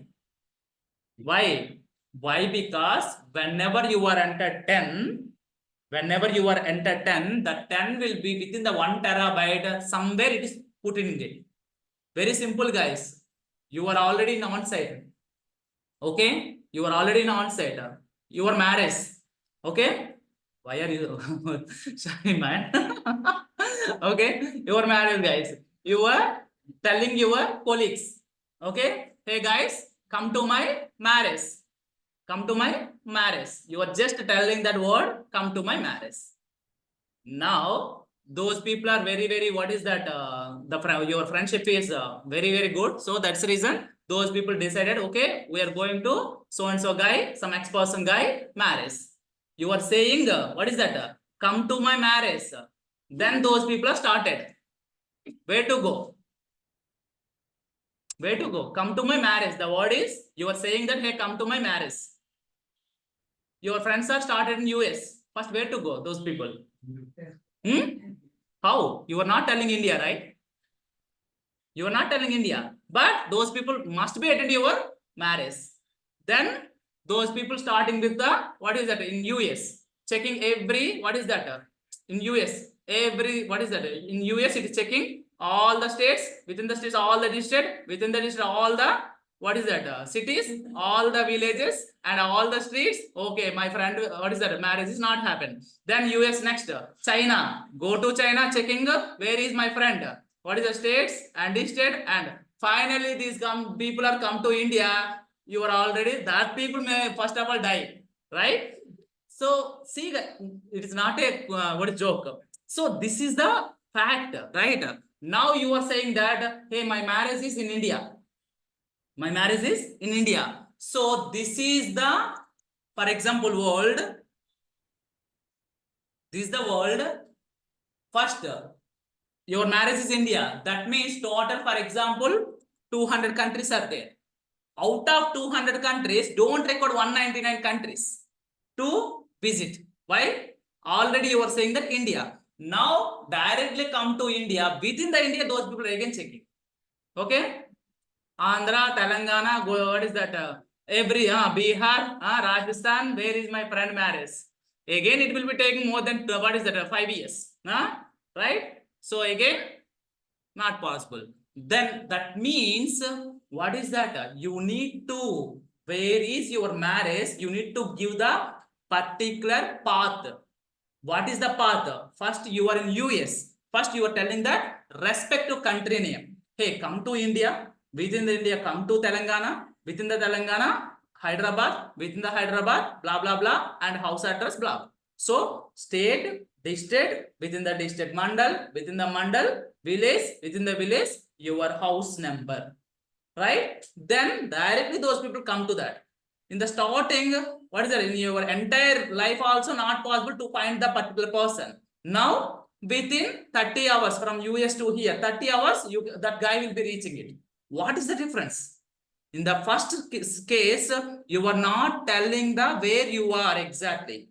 Why? Why? Because whenever you are enter 10, whenever you are enter 10, the 10 will be within the 1 terabyte, somewhere it is put in it. Very simple, guys. You are already in on-site. Okay? You are already in on-site. Your marriage. Okay? Why are you sorry, man? Okay, your marriage, guys. You are telling your colleagues. Okay? Hey guys, come to my marriage. Come to my marriage. You are just telling that word, come to my marriage. Now, those people are very, what is that? Your friendship is very good. So that's the reason those people decided, okay, we are going to so-and-so guy, some ex-person guy, marriage. You are saying, what is that? Come to my marriage. Then those people are started. Where to go? Where to go? Come to my marriage. The word is, you are saying that, hey, come to my marriage. Your friends are started in US. First, where to go? Those people. How? You are not telling India, right? You are not telling India. But those people must be attending your marriage. Then those people starting with the, what is that? In US. Checking every, what is that? In US. Every, what is that? In US, it is checking all the states, within the states, all the district, within the district, all the, what is that? Cities, all the villages, and all the streets. Okay, my friend, what is that? Marriage is not happened. Then US next, China. Go to China, checking where is my friend? What is the states and district, and finally these people are come to India. You are already, that people may first of all die, right? So see that it is not a what is joke. So this is the fact, right? Now you are saying that, hey, my marriage is in India. My marriage is in India. So this is the, for example, world. This is the world. First, your marriage is India. That means total, for example, 200 countries are there. Out of 200 countries, don't record 199 countries to visit. Why? Already you are saying that India. Now directly come to India. Within the India, those people are again checking. Okay? Andhra, Telangana, what is that? Every Bihar, Rajasthan, where is my friend marriage? Again, it will be taking more than, what is that? 5 years. Right? So again, not possible. Then that means, what is that? You need to, where is your marriage? You need to give the particular path. What is the path? First, you are in US. First, you are telling that respect to country name. Hey, come to India. Within the India, come to Telangana. Within the Telangana, Hyderabad. Within the Hyderabad, blah, blah, blah. And house address, blah. So, state, district, within the district, mandal, within the mandal, village, within the village, your house number. right? Then directly those people come to that. In the starting, what is that? In your entire life also not possible to find the particular person. Now, within 30 hours from US to here, 30 hours, that guy will be reaching it. What is the difference? In the first case, you are not telling the where you are exactly.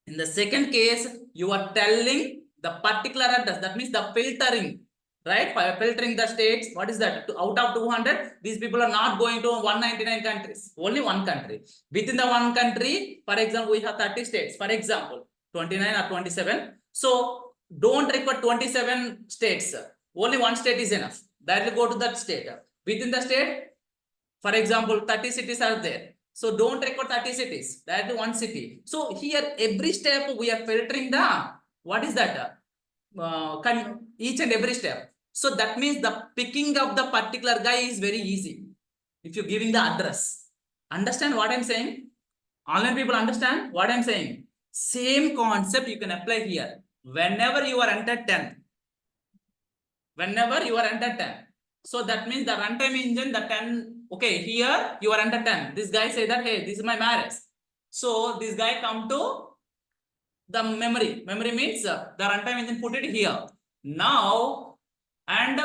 In the second case, you are telling the particular address. That means the filtering, right? By filtering the states, what is that? Out of 200, these people are not going to 199 countries, only one country. Within the one country, for example, we have 30 states, for example, 29 or 27. So don't require 27 states. Only one state is enough. That will go to that state. Within the state, for example, 30 cities are there. So don't record 30 cities. That is one city. So here, every step we are filtering the, what is that? Each and every step. So that means the picking of the particular guy is very easy. If you're giving the address. Understand what I'm saying? Online people understand what I'm saying? Same concept you can apply here. Whenever you are entered 10. Whenever you are entered 10. So that means the runtime engine, the 10, okay, here you are under 10. This guy say that, hey, this is my marriage. So this guy come to the memory. Memory means the runtime engine put it here. Now, and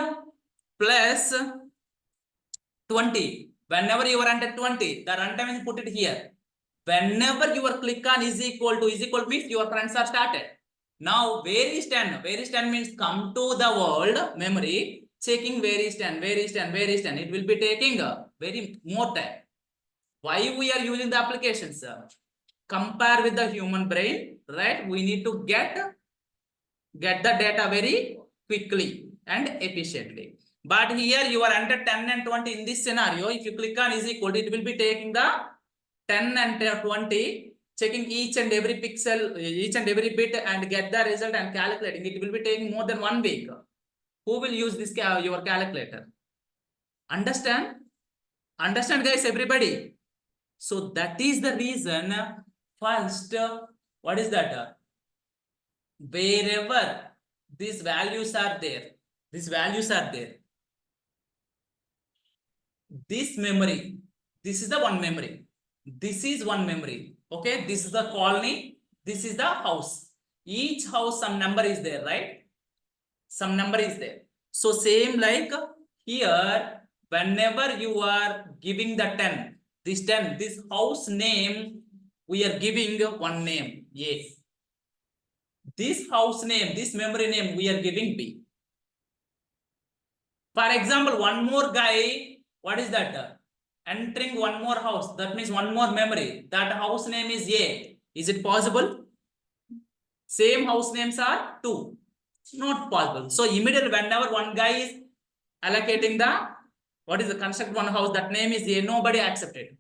plus 20. Whenever you are under 20, the runtime engine put it here. Whenever you are click on is equal to means your friends are started. Now, where is 10? Where is 10 means come to the world memory. Checking where is 10, where is 10, where is 10. It will be taking very more time. Why we are using the applications? Compare with the human brain, right? We need to get the data very quickly and efficiently. But here you are under 10 and 20 in this scenario. If you click on is equal to, it will be taking the 10 and 20, checking each and every pixel, each and every bit and get the result and calculating. It will be taking more than 1 week. Who will use this your calculator? Understand? Understand, guys, everybody? So that is the reason. First, what is that? Wherever these values are there, this memory, this is the one memory. This is one memory. Okay, this is the colony. This is the house. Each house, some number is there, right? Some number is there. So same like here, whenever you are giving the 10, this house name, we are giving one name, A. This house name, this memory name, we are giving B. For example, one more guy, what is that? Entering one more house, that means one more memory. That house name is A. Is it possible? Same house names are 2. Not possible. So immediately whenever one guy is allocating the, what is the construct one house, that name is A, nobody accepted.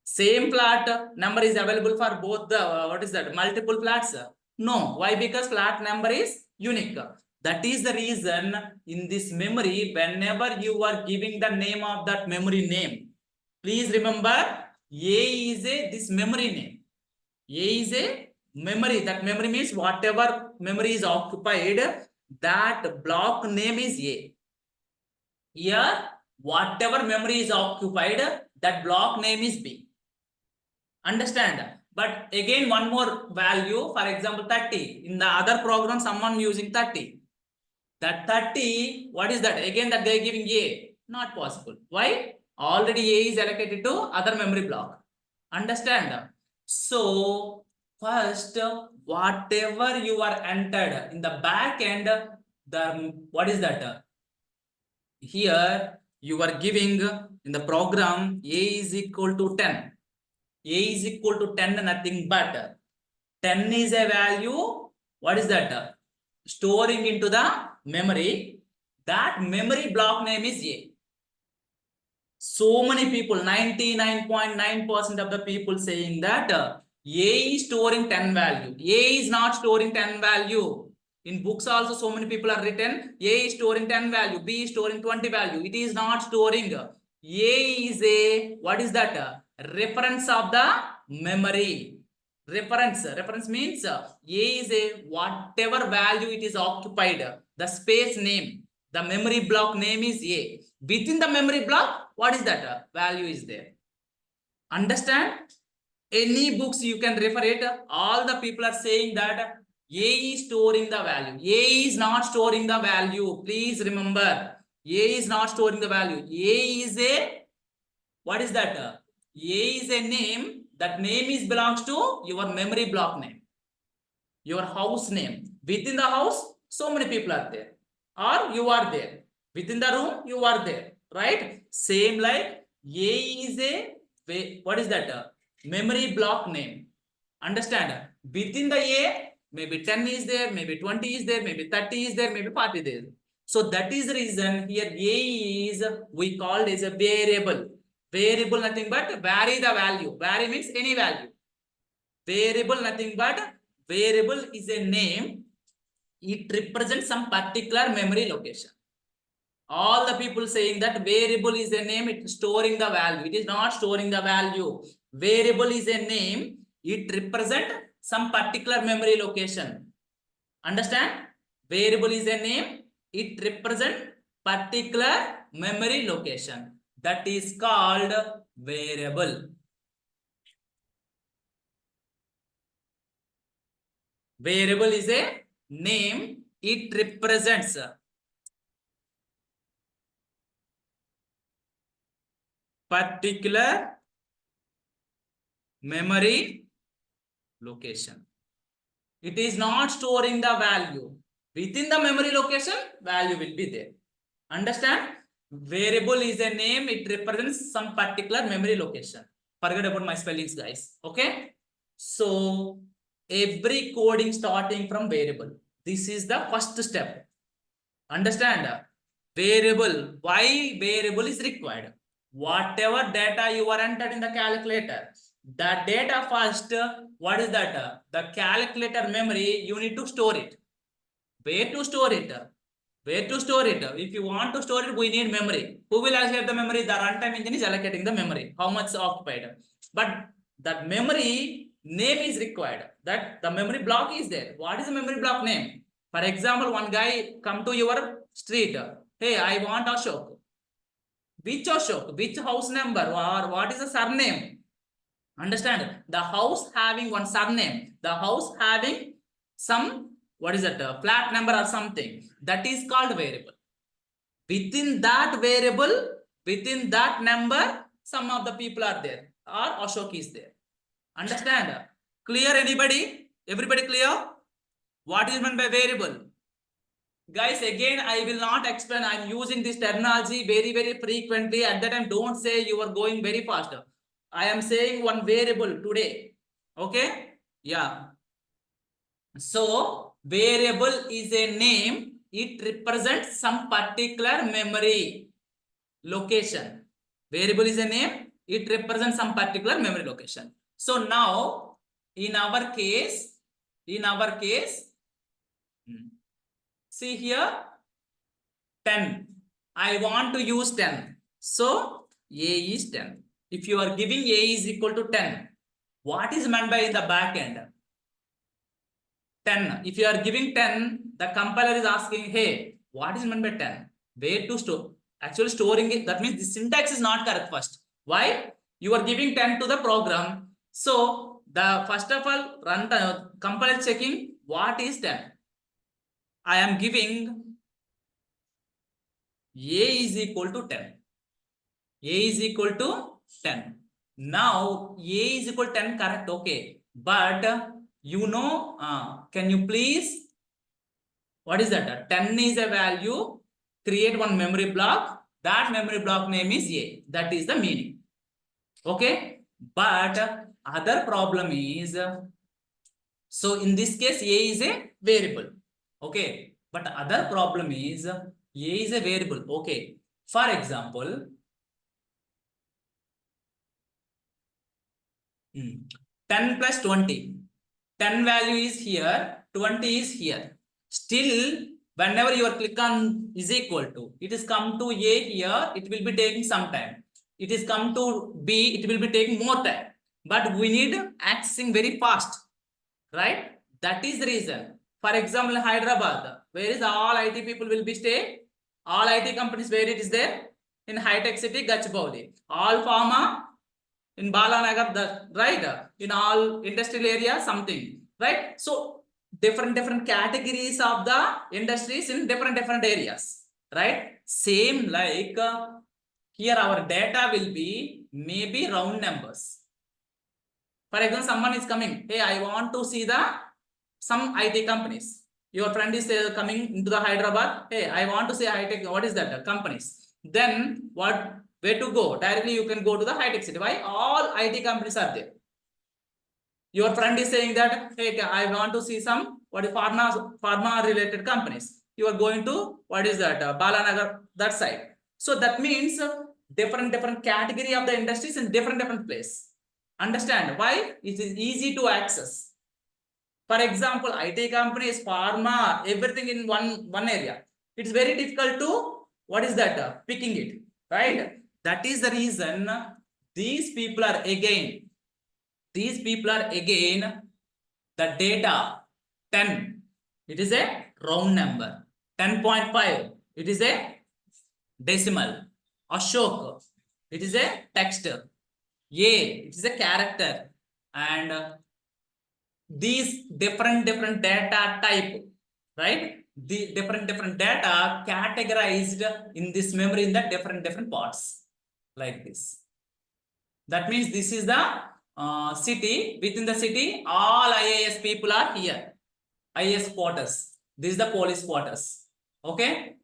Same flat number is available for both the, what is that, multiple flats? No. Why? Because flat number is unique. That is the reason in this memory, whenever you are giving the name of that memory name, please remember A is this memory name. A is a memory. That memory means whatever memory is occupied, that block name is A. Here, whatever memory is occupied, that block name is B. Understand? But again, one more value, for example, 30. In the other program, someone using 30. That 30, what is that? Again, that they are giving A. Not possible. Why? Already A is allocated to other memory block. Understand? So, first, whatever you are entered in the back end, the, what is that? Here, you are giving in the program A is equal to 10. A is equal to 10, nothing but 10 is a value. What is that? Storing into the memory. That memory block name is A. So many people, 99.9% of the people saying that A is storing 10 value. A is not storing 10 value. In books also, so many people are written, A is storing 10 value, B is storing 20 value. It is not storing. A is a, what is that? Reference of the memory. Reference means A is a whatever value it is occupied, the space name, the memory block name is A. Within the memory block, what is that? Value is there. Understand? Any books you can refer it. All the people are saying that A is storing the value. A is not storing the value. Please remember, A is not storing the value. A is a, what is that? A is a name. That name is belongs to your memory block name, your house name. Within the house, so many people are there, or you are there. Within the room, you are there, right? Same like A is a, what is that? Memory block name. Understand? Within the A, maybe 10 is there, maybe 20 is there, maybe 30 is there, maybe 40 is there. So that is the reason here A is, we called as a variable. Variable nothing but vary the value. Vary means any value. Variable nothing but, variable is a name. It represents some particular memory location. All the people saying that variable is a name, it's storing the value. It is not storing the value. Variable is a name, it represents some particular memory location. Understand? Variable is a name, it represents particular memory location. That is called variable. Variable is a name, it represents particular memory location. It is not storing the value. Within the memory location, value will be there. Understand? Variable is a name, it represents some particular memory location. Forget about my spellings, guys. Okay? So, every coding starting from variable. This is the first step. Understand? Variable. Why variable is required? Whatever data you are entered in the calculator, the data first, what is that? The calculator memory, you need to store it. Where to store it? Where to store it? If you want to store it, we need memory. Who will allocate the memory? The runtime engine is allocating the memory. How much occupied? But that memory name is required. That the memory block is there. What is the memory block name? For example, one guy come to your street. Hey, I want Ashok. Which Ashok? Which house number? Or what is the surname? Understand? The house having one surname. The house having some, what is that? Flat number or something. That is called variable. Within that variable, within that number, some of the people are there. Or Ashok is there. Understand? Clear anybody? Everybody clear? What is meant by variable? Guys, again, I will not explain. I'm using this terminology very, very frequently. At that time, don't say you are going very fast. I am saying one variable today. Okay? Yeah. So, variable is a name. It represents some particular memory location. Variable is a name. It represents some particular memory location. So, now, in our case, see here, 10. I want to use 10. So, A is 10. If you are giving A is equal to 10, what is meant by in the back end? 10. If you are giving 10, the compiler is asking, hey, what is meant by 10? Where to store? Actually, storing it, that means the syntax is not correct first. Why? You are giving 10 to the program. So, the first of all, run the compiler checking what is 10. I am giving A is equal to 10. A is equal to 10. Now, A is equal to 10, correct, okay. But, can you please, what is that? 10 is a value, create one memory block. That memory block name is A. That is the meaning. Okay. But, other problem is, so in this case, A is a variable. Okay. But other problem is, A is a variable. Okay. For example, 10 plus 20. 10 value is here, 20 is here. Still, whenever you click on is equal to, it is come to A here, it will be taking some time. It is come to B, it will be taking more time. But we need accessing very fast, right? That is the reason. For example, Hyderabad, where is all IT people will be stay? All IT companies, where it is there? in high-tech city, Gachibowli. All pharma in Balanagar, right? In all industrial area, something, right? So different categories of the industries in different areas, right? Same like here our data will be maybe round numbers. For example, someone is coming, hey, I want to see the some IT companies. Your friend is coming into the Hyderabad, hey, I want to see high-tech, what is that? Companies. Then where to go? Directly you can go to the high-tech city. Why? All IT companies are there. Your friend is saying that, hey, I want to see some what is pharma related companies. You are going to what is that? Balanagar, that side. So that means different category of the industries in different place. Understand why? It is easy to access. For example, IT companies, pharma, everything in one area. It's very difficult to what is that? Picking it, right? That is the reason these people are again the data 10, it is a round number. 10.5, it is a decimal. Ashok, it is a text. A, it is a character. And these different data type, right? The different data categorized in this memory in the different parts like this. That means this is the city. Within the city, all IAS people are here. IAS quarters. This is the police quarters. Okay.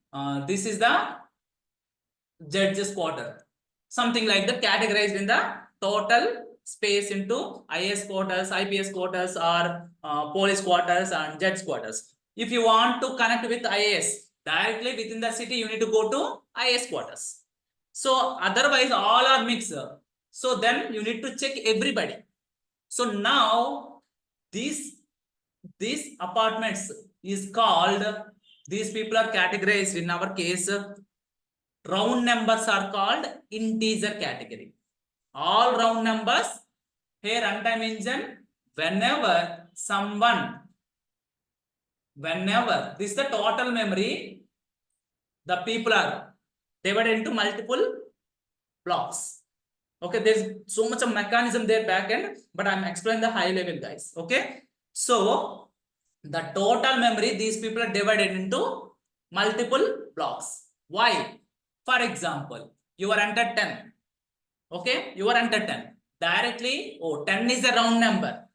This is the judges quarter. Something like that categorized in the total space into IAS quarters, IPS quarters, or police quarters and judge quarters. If you want to connect with IAS directly within the city, you need to go to IAS quarters. So otherwise, all are mixed. So then you need to check everybody. So now these apartments is called, these people are categorized in our case, round numbers are called integer category. All round numbers here runtime engine, whenever this is the total memory, the people are divided into multiple blocks. Okay, there's so much of mechanism there back end, but I'm explaining the high level, guys. Okay, so the total memory, these people are divided into multiple blocks. Why? For example, you are entered 10. Okay, you are entered 10. Directly, 10 is a round number.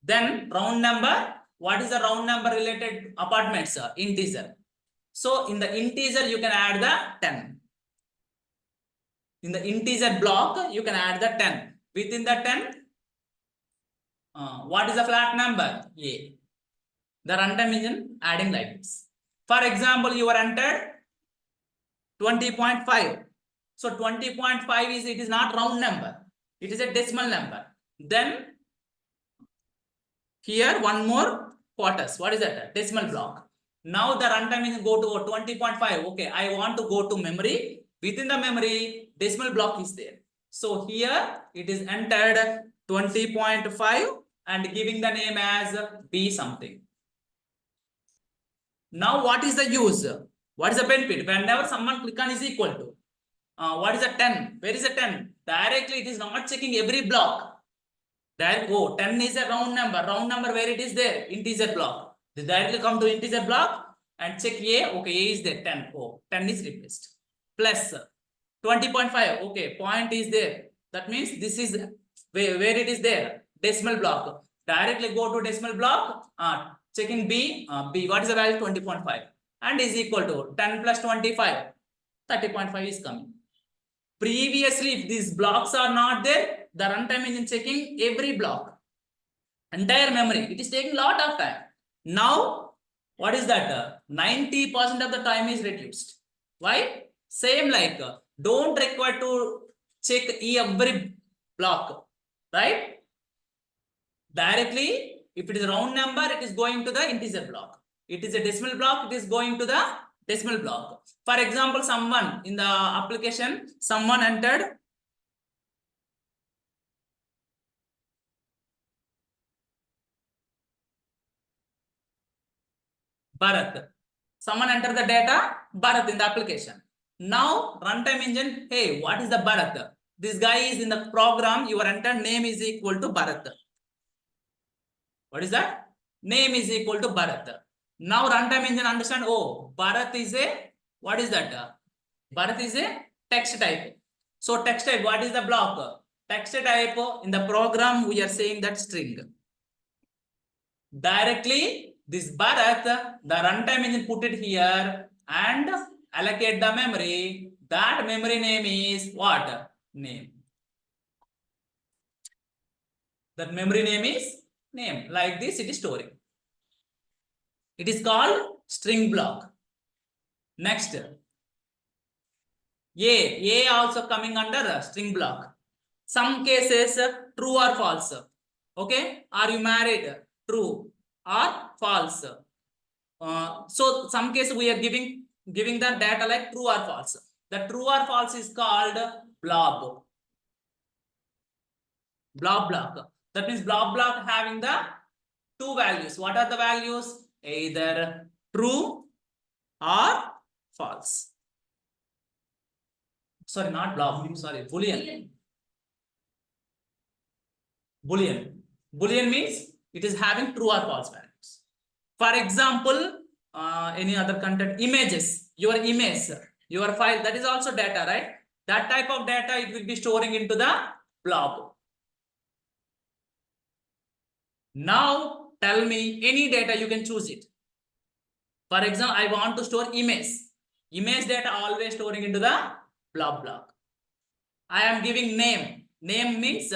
Then round number, what is the round number related apartments? Integer. So in the integer, you can add the 10. In the integer block, you can add the 10. Within the 10, what is the flat number? A. The runtime engine adding like this. For example, you are entered 20.5. So 20.5 it is not round number. It is a decimal number. Then here one more quarters. What is that? Decimal block. Now the runtime engine go to 20.5. Okay, I want to go to memory. Within the memory, decimal block is there. So here it is entered 20.5 and giving the name as B something. Now what is the use? What is the benefit? Whenever someone click on is equal to, what is the 10? Where is the 10? Directly it is not checking every block. There, 10 is a round number. Round number where it is there? Integer block. They directly come to integer block and check A. Okay, A is there. 10. 10 is replaced. Plus 20.5. Okay, point is there. That means this is where it is there. Decimal block. Directly go to decimal block. Checking B. B. What is the value? 20.5. And is equal to 10 plus 25. 30.5 is coming. Previously, if these blocks are not there, the runtime engine checking every block, entire memory. It is taking a lot of time. Now, what is that? 90% of the time is reduced. Why? Same like, don't require to check every block, right? Directly, if it is a round number, it is going to the integer block. It is a decimal block, it is going to the decimal block. For example, someone in the application, someone entered Bharat. Someone entered the data Bharat in the application. Now runtime engine, hey, what is the Bharat? This guy is in the program, your entire name is equal to Bharat. What is that? Name is equal to Bharat. Now runtime engine understand, oh, Bharat is a, what is that? Bharat is a text type. So text type, what is the block? Text type in the program, we are saying that string. Directly, this Bharat, the runtime engine put it here and allocate the memory. That memory name is what? Name. That memory name is name. Like this, it is storing. It is called string block. Next, A also coming under string block. Some cases true or false. Okay, are you married? True or false. So some case we are giving the data like true or false. The true or false is called blob. Blob block. That means blob block having the two values. What are the values? Either true or false. Sorry, not blob. Sorry, boolean. Boolean. Boolean means it is having true or false values. For example, any other content, images, your image, your file, that is also data, right? That type of data it will be storing into the blob. Now tell me any data, you can choose it. For example, I want to store image. Image data always storing into the blob block. I am giving name. Name means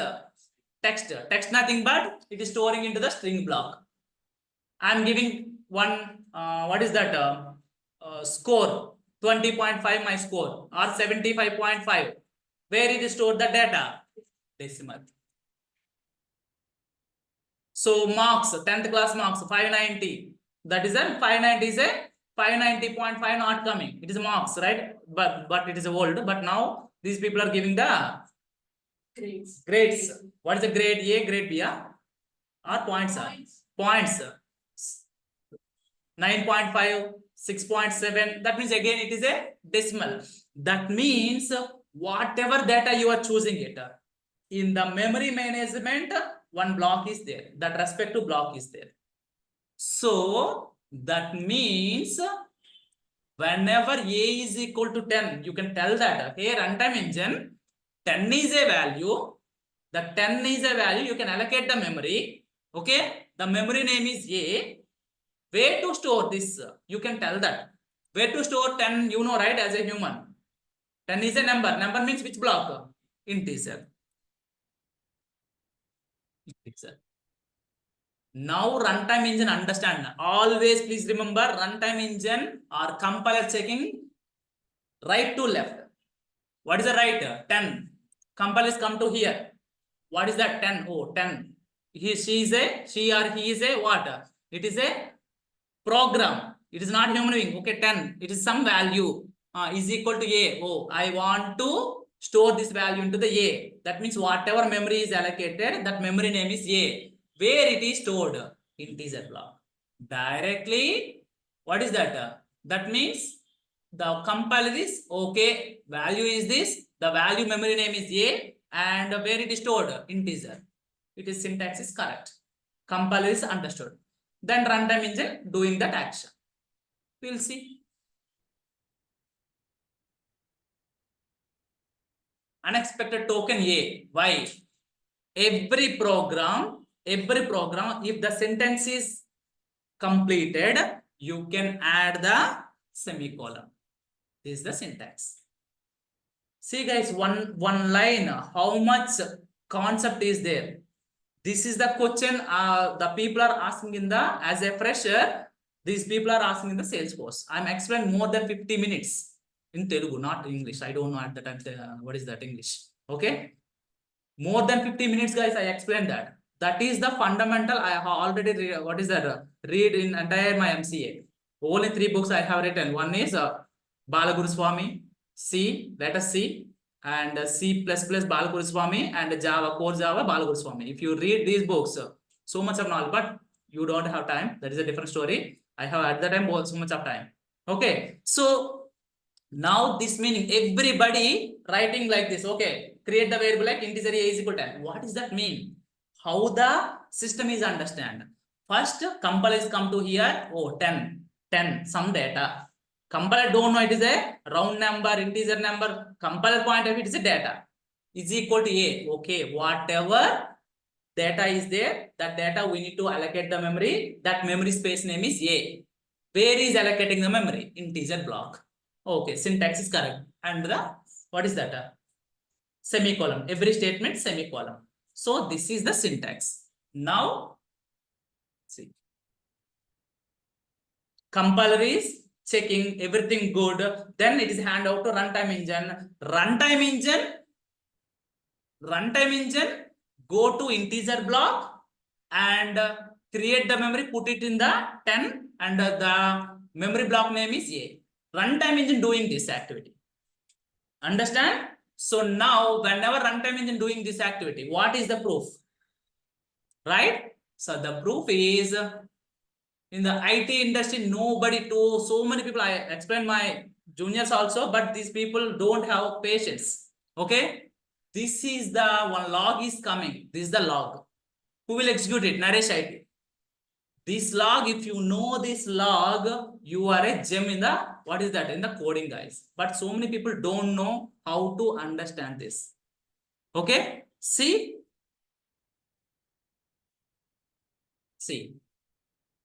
text. Text nothing but it is storing into the string block. I am giving one, what is that? Score 20.5 my score or 75.5. Where it is stored the data? Decimal. So marks, 10th class marks, 590. That is a 590 is a 590.5 not coming. It is marks, right? But it is old. But now these people are giving the grades. Grades. What is the grade A, grade B? Or points? Points. 9.5, 6.7. That means again it is a decimal. That means whatever data you are choosing it in the memory management, one block is there. That respective block is there. So that means whenever A is equal to 10, you can tell that here runtime engine 10 is a value. The 10 is a value. You can allocate the memory. Okay, the memory name is A. Where to store this? You can tell that. Where to store 10, you know, right? As a human. 10 is a number. Number means which block? Integer. Integer. Now runtime engine understand. Always please remember runtime engine or compiler checking right to left. What is the right? 10. Compilers come to here. What is that? 10. Oh, 10. She or he is a what? It is a program. It is not human being. Okay, 10. It is some value is equal to A. Oh, I want to store this value into the A. That means whatever memory is allocated, that memory name is A. Where it is stored? Integer block. Directly, what is that? That means the compiler is okay. Value is this. The value memory name is A. And where it is stored? Integer. It is syntax is correct. Compiler is understood. Then runtime engine doing that action. We'll see. Unexpected token A. Why? Every program, if the sentence is completed, you can add the semicolon. This is the syntax. See guys, one line, how much concept is there? This is the question the people are asking in the, as a fresher, these people are asking in the Salesforce. I'm explaining more than 50 minutes in Telugu, not English. I don't know at the time what is that English. Okay. More than 50 minutes, guys, I explained that. That is the fundamental. I have already read, what is that? Read in entire my MCA. Only 3 books I have written. One is Balaguru Swami, C, let us see, and C++ Balaguru Swami, and Java, core Java Balaguru Swami. If you read these books, so much of knowledge, but you don't have time. That is a different story. I have at that time so much of time. Okay, so Now this meaning everybody writing like this. Okay, create the variable like integer a is equal to 10. What does that mean? How the system is understand? First, compilers come to here. Oh, 10, some data. Compiler don't know it is a round number, integer number. Compiler point of it is a data is equal to a. Okay, whatever data is there, that data we need to allocate the memory. That memory space name is a. Where is allocating the memory? Integer block. Okay, syntax is correct. And the what is that? Semicolon. Every statement semicolon. So this is the syntax. Now see, compiler is checking everything good. Then it is hand out to runtime engine. Runtime engine go to integer block and create the memory, put it in the 10 and the memory block name is a. Runtime engine doing this activity. Understand? So now whenever runtime engine doing this activity, what is the proof? Right? So the proof is in the IT industry, nobody to so many people. I explain my juniors also, but these people don't have patience. Okay. This is the one log is coming. This is the log. Who will execute it? Naresh IT. This log, if you know this log, you are a gem in the what is that in the coding, guys. But so many people don't know how to understand this. Okay, see,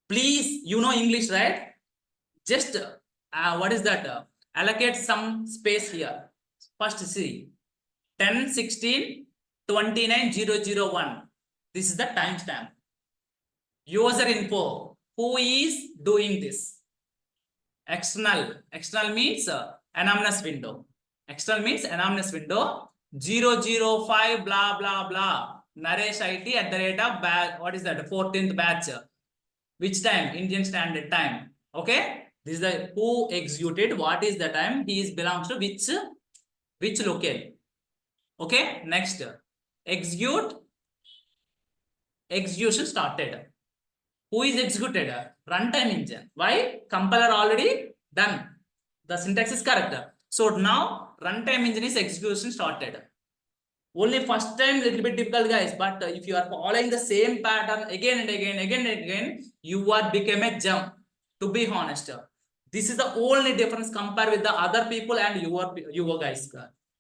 please, you know English, right? Just what is that? Allocate some space here. First, see 10, 16, 29, 001. This is the timestamp. User info. Who is doing this? External means anonymous window. External means anonymous window. 005 blah blah blah. Naresh IT at the rate of batch. What is that? 14th batch. Which time? Indian Standard Time. Okay. This is the who executed. What is the time? He is belongs to which locale. Okay. Next. Execution started. Who is executed? Runtime engine. Why? Compiler already done. The syntax is correct. So now runtime engine is execution started. Only first time little bit difficult, guys. But if you are following the same pattern again and again, you are become a gem. To be honest, this is the only difference compared with the other people and you guys.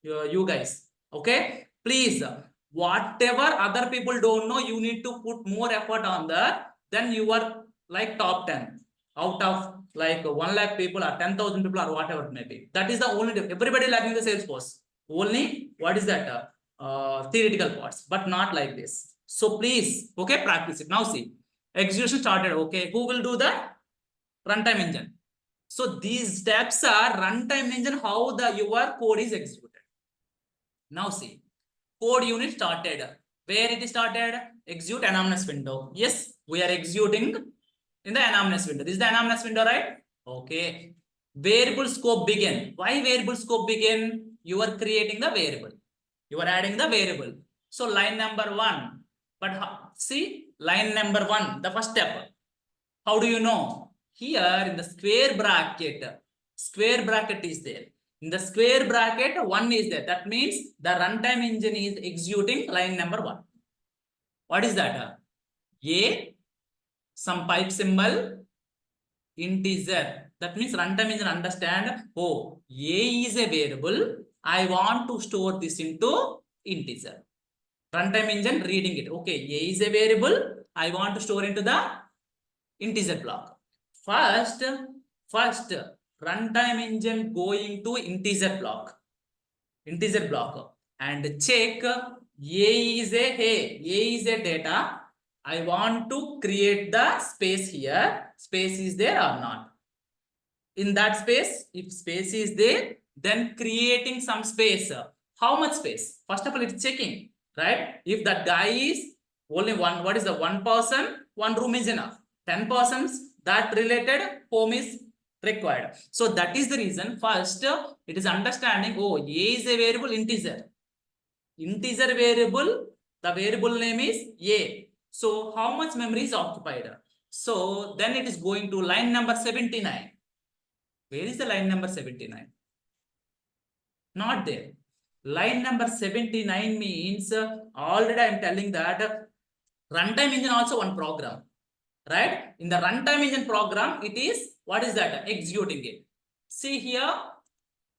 You guys. Okay, please. Whatever other people don't know, you need to put more effort on that. Then you are like top 10 out of like 1 lakh people or 10,000 people or whatever it may be. That is the only difference. Everybody learning the Salesforce. Only what is that? Theoretical parts, but not like this. So please, okay, practice it. Now see, execution started. Okay, who will do that? Runtime engine. So these steps are runtime engine, how the your code is executed. Now see, code unit started. Where it is started? Execute anonymous window. Yes, we are executing in the anonymous window. This is the anonymous window, right? Okay. Variable scope begin. Why variable scope begin? You are creating the variable. You are adding the variable. So line number 1. But see, line number 1, the first step. How do you know? Here in the square bracket is there. In the square bracket, 1 is there. That means the runtime engine is executing line number 1. What is that? A, some pipe symbol, integer. That means runtime engine understand, oh, A is a variable. I want to store this into integer. Runtime engine reading it. Okay, A is a variable. I want to store into the integer block. First, runtime engine going to integer block and check A is a data. I want to create the space here. Space is there or not? In that space, if space is there, then creating some space. How much space? First of all, it's checking, right? If that guy is only one, what is the 1 person? 1 room is enough. 10 persons, that related home is required. So that is the reason. First, it is understanding, oh, A is a variable integer. Integer variable, the variable name is A. So how much memory is occupied? So then it is going to line number 79. Where is the line number 79? Not there. Line number 79 means already I am telling that runtime engine also one program, right? In the runtime engine program, it is what is that? Executing it. See here,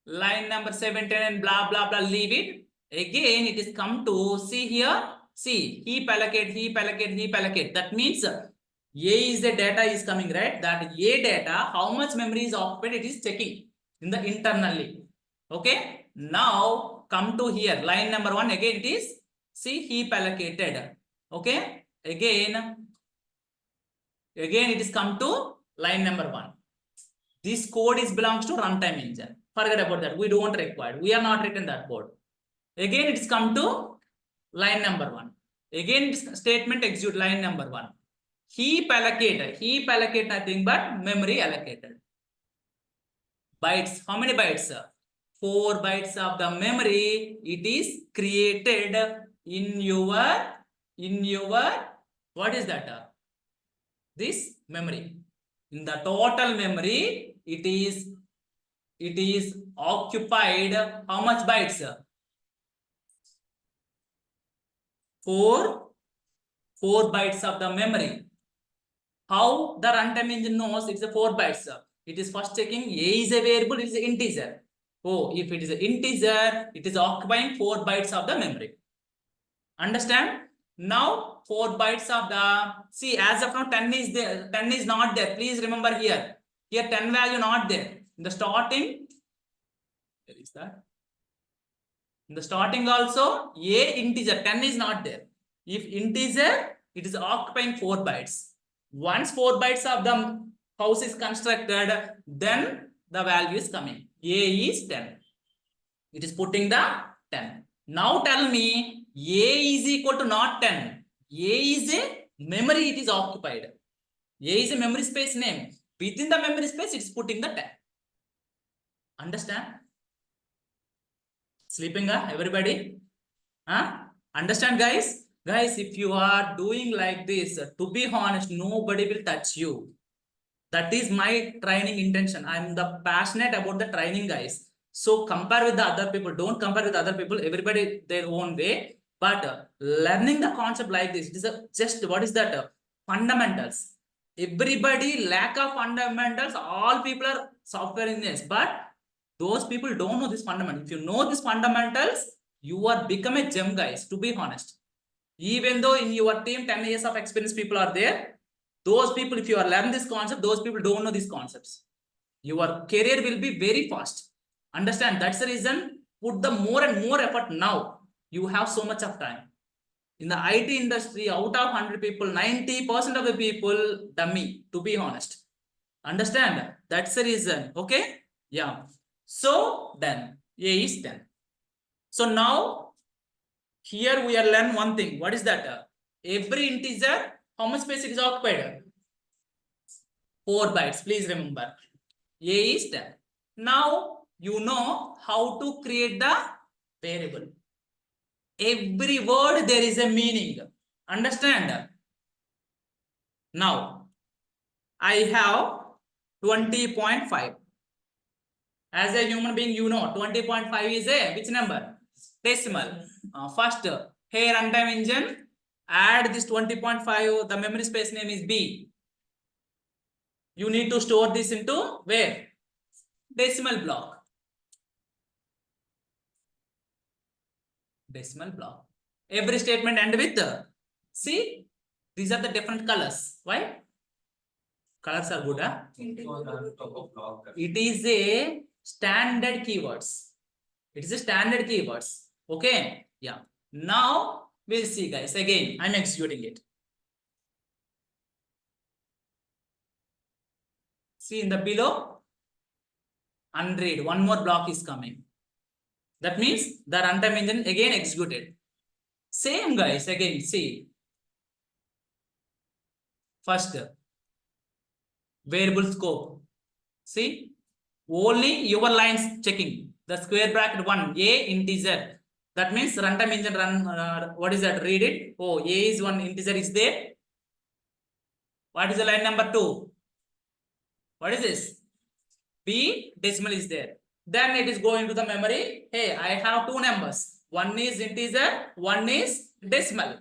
line number 17 and blah blah blah. Leave it. Again, it is come to see here. See heap allocate, heap allocate, heap allocate. That means A is the data is coming, right? That A data, how much memory is occupied, it is checking in the internally. Okay. Now come to here, line number 1. Again, it is see heap allocated. Okay. Again it is come to line number 1. This code is belongs to runtime engine. Forget about that. We don't require. We are not written that code. Again, it's come to line number 1. Again, this statement execute line number 1. Heap allocated. Heap allocate nothing but memory allocated. Bytes. How many bytes? 4 bytes of the memory. It is created in your what is that? This memory. In the total memory, it is occupied how much bytes? 4 bytes of the memory. How the runtime engine knows it's a 4 bytes? It is first checking A is a variable, it is an integer. Oh, if it is an integer, it is occupying 4 bytes of the memory. Understand? Now 4 bytes of the, see, as of now 10 is there, 10 is not there. Please remember here 10 value not there. In the starting, where is that? In the starting also, A integer 10 is not there. If integer, it is occupying 4 bytes. Once 4 bytes of the house is constructed, then the value is coming. A is 10. It is putting the 10. Now tell me, A is equal to not 10. A is a memory, it is occupied. A is a memory space name. Within the memory space, it's putting the 10. Understand? Sleeping, everybody? Understand, guys? Guys, if you are doing like this, to be honest, nobody will touch you. That is my training intention. I'm the passionate about the training, guys. So compare with the other people. Don't compare with other people. Everybody their own way. But learning the concept like this, it is just what is that? Fundamentals. Everybody lack of fundamentals. All people are software engineers, but those people don't know this fundamental. If you know these fundamentals, you are become a gem, guys. To be honest, even though in your team 10 years of experience people are there, those people, if you are learning this concept, those people don't know these concepts. Your career will be very fast. Understand? That's the reason. Put the more and more effort now. You have so much of time. In the IT industry, out of 100 people, 90% of the people dummy, to be honest. Understand? That's the reason. Okay? Yeah. So then A is 10. So now here we are learn one thing. What is that? Every integer, how much space it is occupied? 4 bytes. Please remember. A is 10. Now you know how to create the variable. Every word there is a meaning. Understand? Now I have 20.5. As a human being, you know 20.5 is a which number? Decimal. First, here runtime engine, add this 20.5, the memory space name is B. You need to store this into where? Decimal block. Decimal block. Every statement end with, see, these are the different colors. Why? Colors are good, huh? It is a standard keywords. It is a standard keywords. Okay. Yeah. Now we'll see, guys. Again, I'm executing it. See in the below, unread. One more block is coming. That means the runtime engine again executed. Same, guys. Again, see. First, variable scope. See, only your lines checking. The square bracket 1, A integer. That means runtime engine run, what is that? Read it. Oh, A is 1 integer is there. What is the line number 2? What is this? B decimal is there. then it is going to the memory. Hey, I have two numbers. One is integer, one is decimal.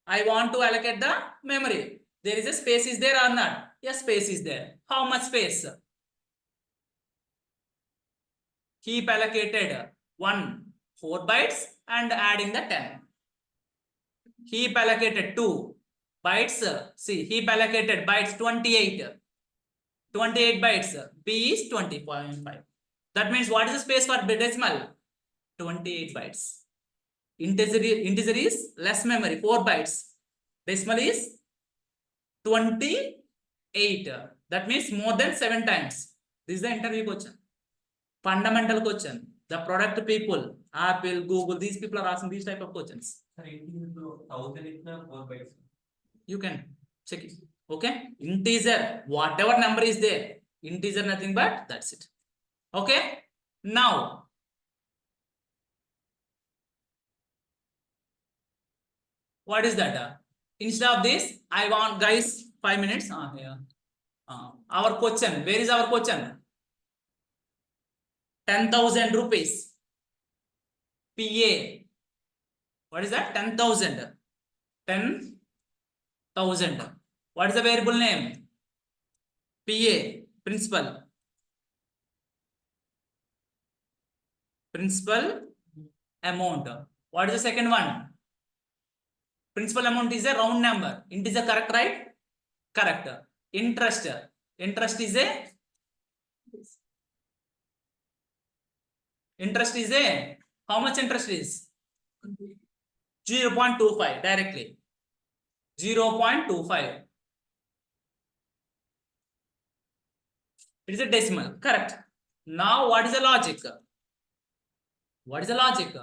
I want to allocate the memory. There is a space is there or not? Yes, space is there. How much space? Heap allocated 4 bytes and adding the 10. Heap allocated 2 bytes. See, heap allocated bytes 28. 28 bytes. B is 20.5. That means what is the space for decimal? 28 bytes. Integer is less memory, 4 bytes. Decimal is 28. That means more than 7 times. This is the interview question. Fundamental question. The product people, Apple, Google, these people are asking these type of questions. You can check it. Okay. Integer, whatever number is there. Integer nothing but that's it. Okay. Now, what is that? Instead of this, I want guys 5 minutes. Our question. Where is our question? 10,000 rupees. PA. What is that? 10,000. 10,000. What is the variable name? PA. Principal. Principal amount. What is the second one? Principal amount is a round number. Int is a correct, right? Correct. Interest. Interest is a how much interest is? 0.25 directly. 0.25. It is a decimal. Correct. Now, what is the logic? What is the logic?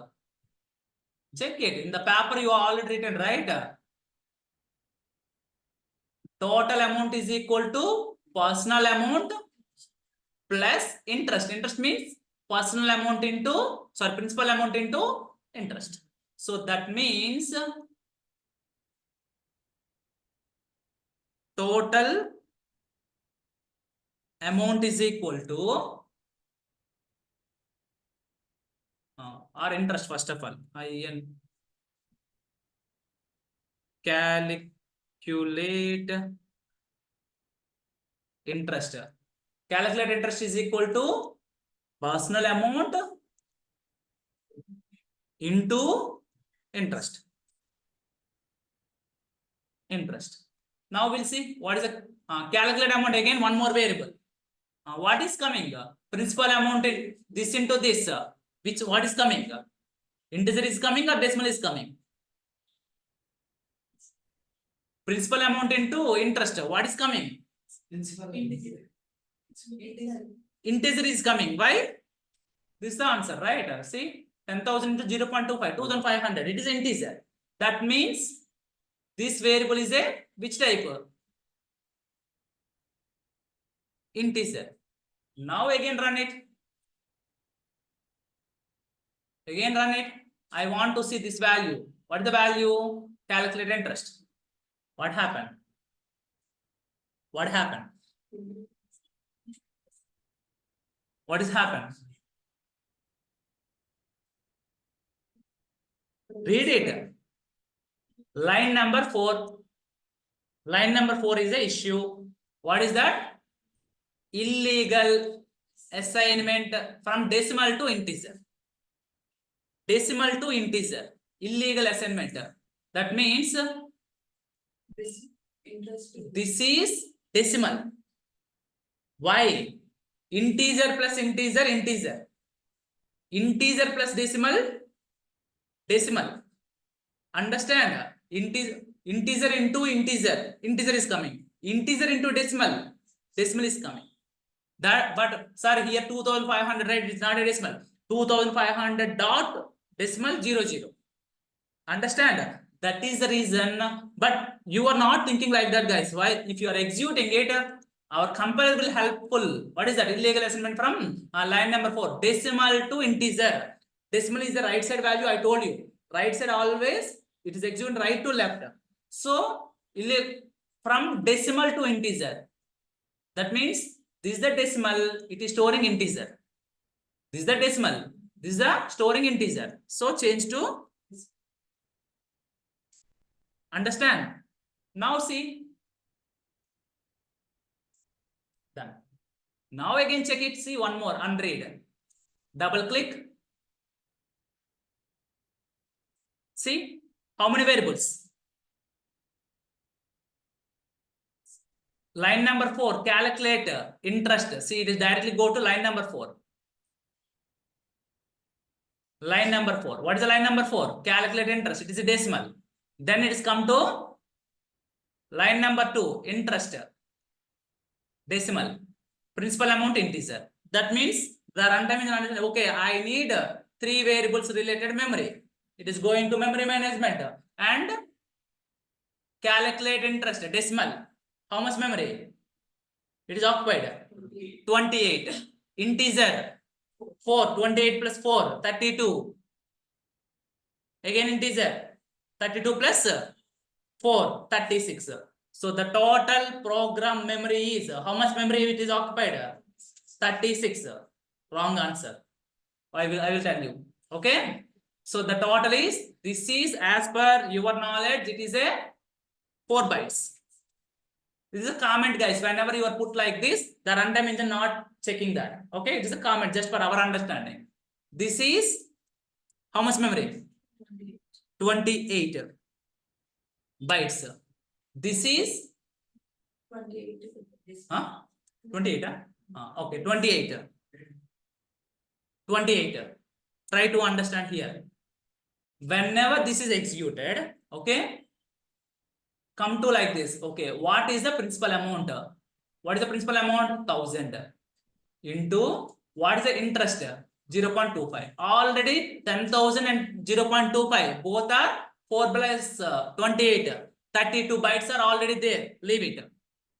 Check it. In the paper, you are already written, right? Total amount is equal to personal amount plus interest. Interest means personal amount into, principal amount into interest. So that means total amount is equal to or interest first of all. Calculate interest. Calculate interest is equal to personal amount into interest. Now we'll see what is the calculate amount again. One more variable. What is coming? Principal amount in this into this. What is coming? Integer is coming or decimal is coming? Principal amount into interest. What is coming? Integer is coming. Why? This is the answer, right? See, 10,000 into 0.25, 2,500. It is integer. That means this variable is a which type? Integer. Now again run it. Again run it. I want to see this value. What is the value? Calculate interest. What happened? What happened? What is happened? Read it. Line number 4. Line number 4 is the issue. What is that? Illegal assignment from decimal to integer. Decimal to integer. Illegal assignment. That means this is decimal. Why? Integer plus integer, integer. Integer plus decimal, decimal. Understand? Integer into integer. Integer is coming. Integer into decimal. Decimal is coming. That, but sir, here 2,500, right? It's not a decimal. 2,500 dot decimal 00. Understand? That is the reason. But you are not thinking like that, guys. Why? If you are executing it, our compiler will helpful. What is that? Illegal assignment from line number 4. Decimal to integer. Decimal is the right side value. I told you. Right side always it is executed right to left. So from decimal to integer. That means this is the decimal. It is storing integer. This is the decimal. This is the storing integer. So change to, understand? Now see, done. Now again check it, see one more, unread. Double click. See, how many variables? Line number 4, calculate interest. See, it is directly go to line number 4. Line number 4. What is the line number 4? Calculate interest. It is a decimal. Then it is come to line number 2, interest. Decimal. Principal amount integer. That means the runtime is understanding. Okay, I need 3 variables related memory. It is going to memory management and calculate interest. Decimal. How much memory? It is occupied. 28. Integer. 4. 28 plus 4. 32. Again integer. 32 plus 4. 36. So the total program memory is, how much memory it is occupied? 36. Wrong answer. I will tell you. Okay. So the total is, this is as per your knowledge, it is a 4 bytes. This is a comment, guys. Whenever you are put like this, the runtime engine not checking that. Okay, it is a comment just for our understanding. This is how much memory? 28 bytes. This is 28. 28. Okay, 28. 28. Try to understand here. Whenever this is executed, okay, come to like this. Okay, what is the principal amount? What is the principal amount? 1000 into what is the interest? 0.25. Already 10,000 and 0.25 both are 4 plus 28. 32 bytes are already there. Leave it.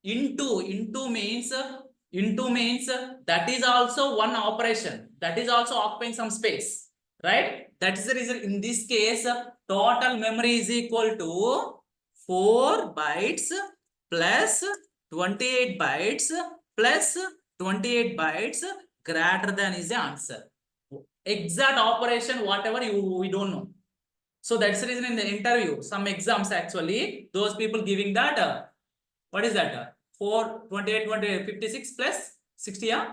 Into means that is also one operation. That is also occupying some space, right? That is the reason in this case total memory is equal to 4 bytes plus 28 bytes plus 28 bytes greater than is the answer. Exact operation, whatever we don't know. So that's the reason in the interview, some exams actually, those people giving that, what is that? 4, 28, 28, 56 plus 60, yeah?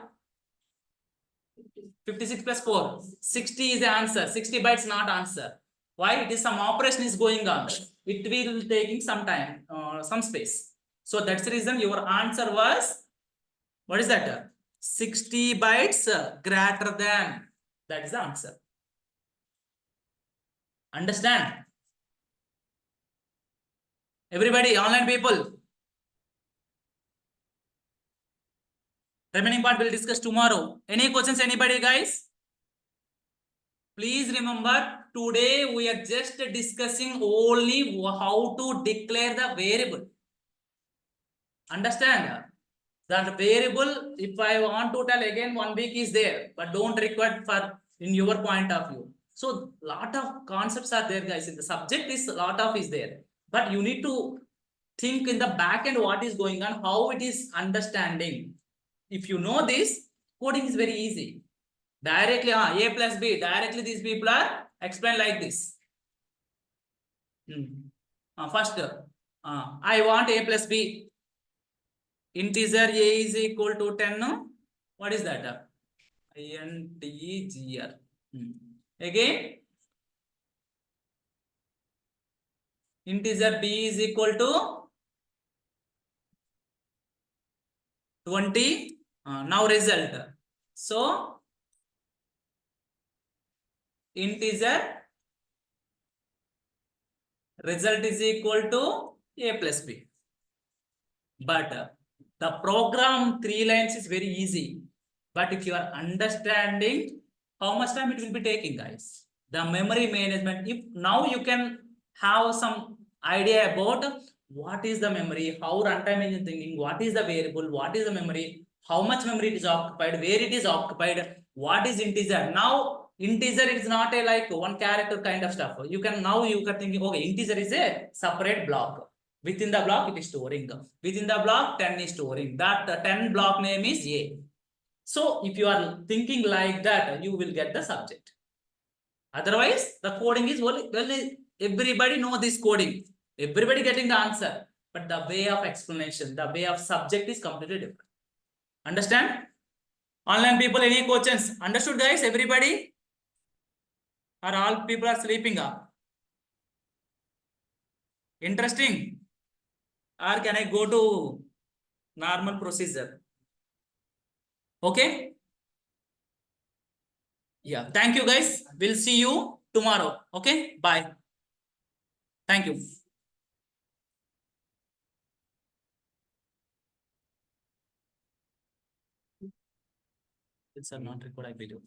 56 plus 4, 60 is the answer. 60 bytes not answer. Why? It is some operation is going on. It will taking some time, some space. So that's the reason your answer was, what is that? 60 bytes greater than. That is the answer. Understand? Everybody, online people. Remaining part we'll discuss tomorrow. Any questions, anybody, guys? Please remember, today we are just discussing only how to declare the variable. Understand? That variable, if I want to tell again, 1 week is there, but don't require for in your point of view. So lot of concepts are there, guys. The subject is lot of is there, but you need to think in the back end what is going on, how it is understanding. If you know this, coding is very easy. Directly, A plus B, directly these people are explained like this. First, I want A plus B. Integer A is equal to 10. What is that? Integer. Again, integer B is equal to 20. Now result. So, integer result is equal to A plus B. But the program 3 lines is very easy. But if you are understanding, how much time it will be taking, guys? The memory management, if now you can have some idea about what is the memory, how runtime engine thinking, what is the variable, what is the memory, how much memory it is occupied, where it is occupied, what is integer. Now integer is not a like one character kind of stuff. You can thinking, okay, integer is a separate block. Within the block, it is storing. Within the block, 10 is storing. That 10 block name is A. So if you are thinking like that, you will get the subject. Otherwise, the coding is only everybody know this coding. Everybody getting the answer. But the way of explanation, the way of subject is completely different. Understand? Online people, any questions? Understood, guys? Everybody? Or all people are sleeping up? Interesting? Or can I go to normal procedure? Okay? Yeah. Thank you, guys. We'll see you tomorrow. Okay? Bye. Thank you. It's not recorded video.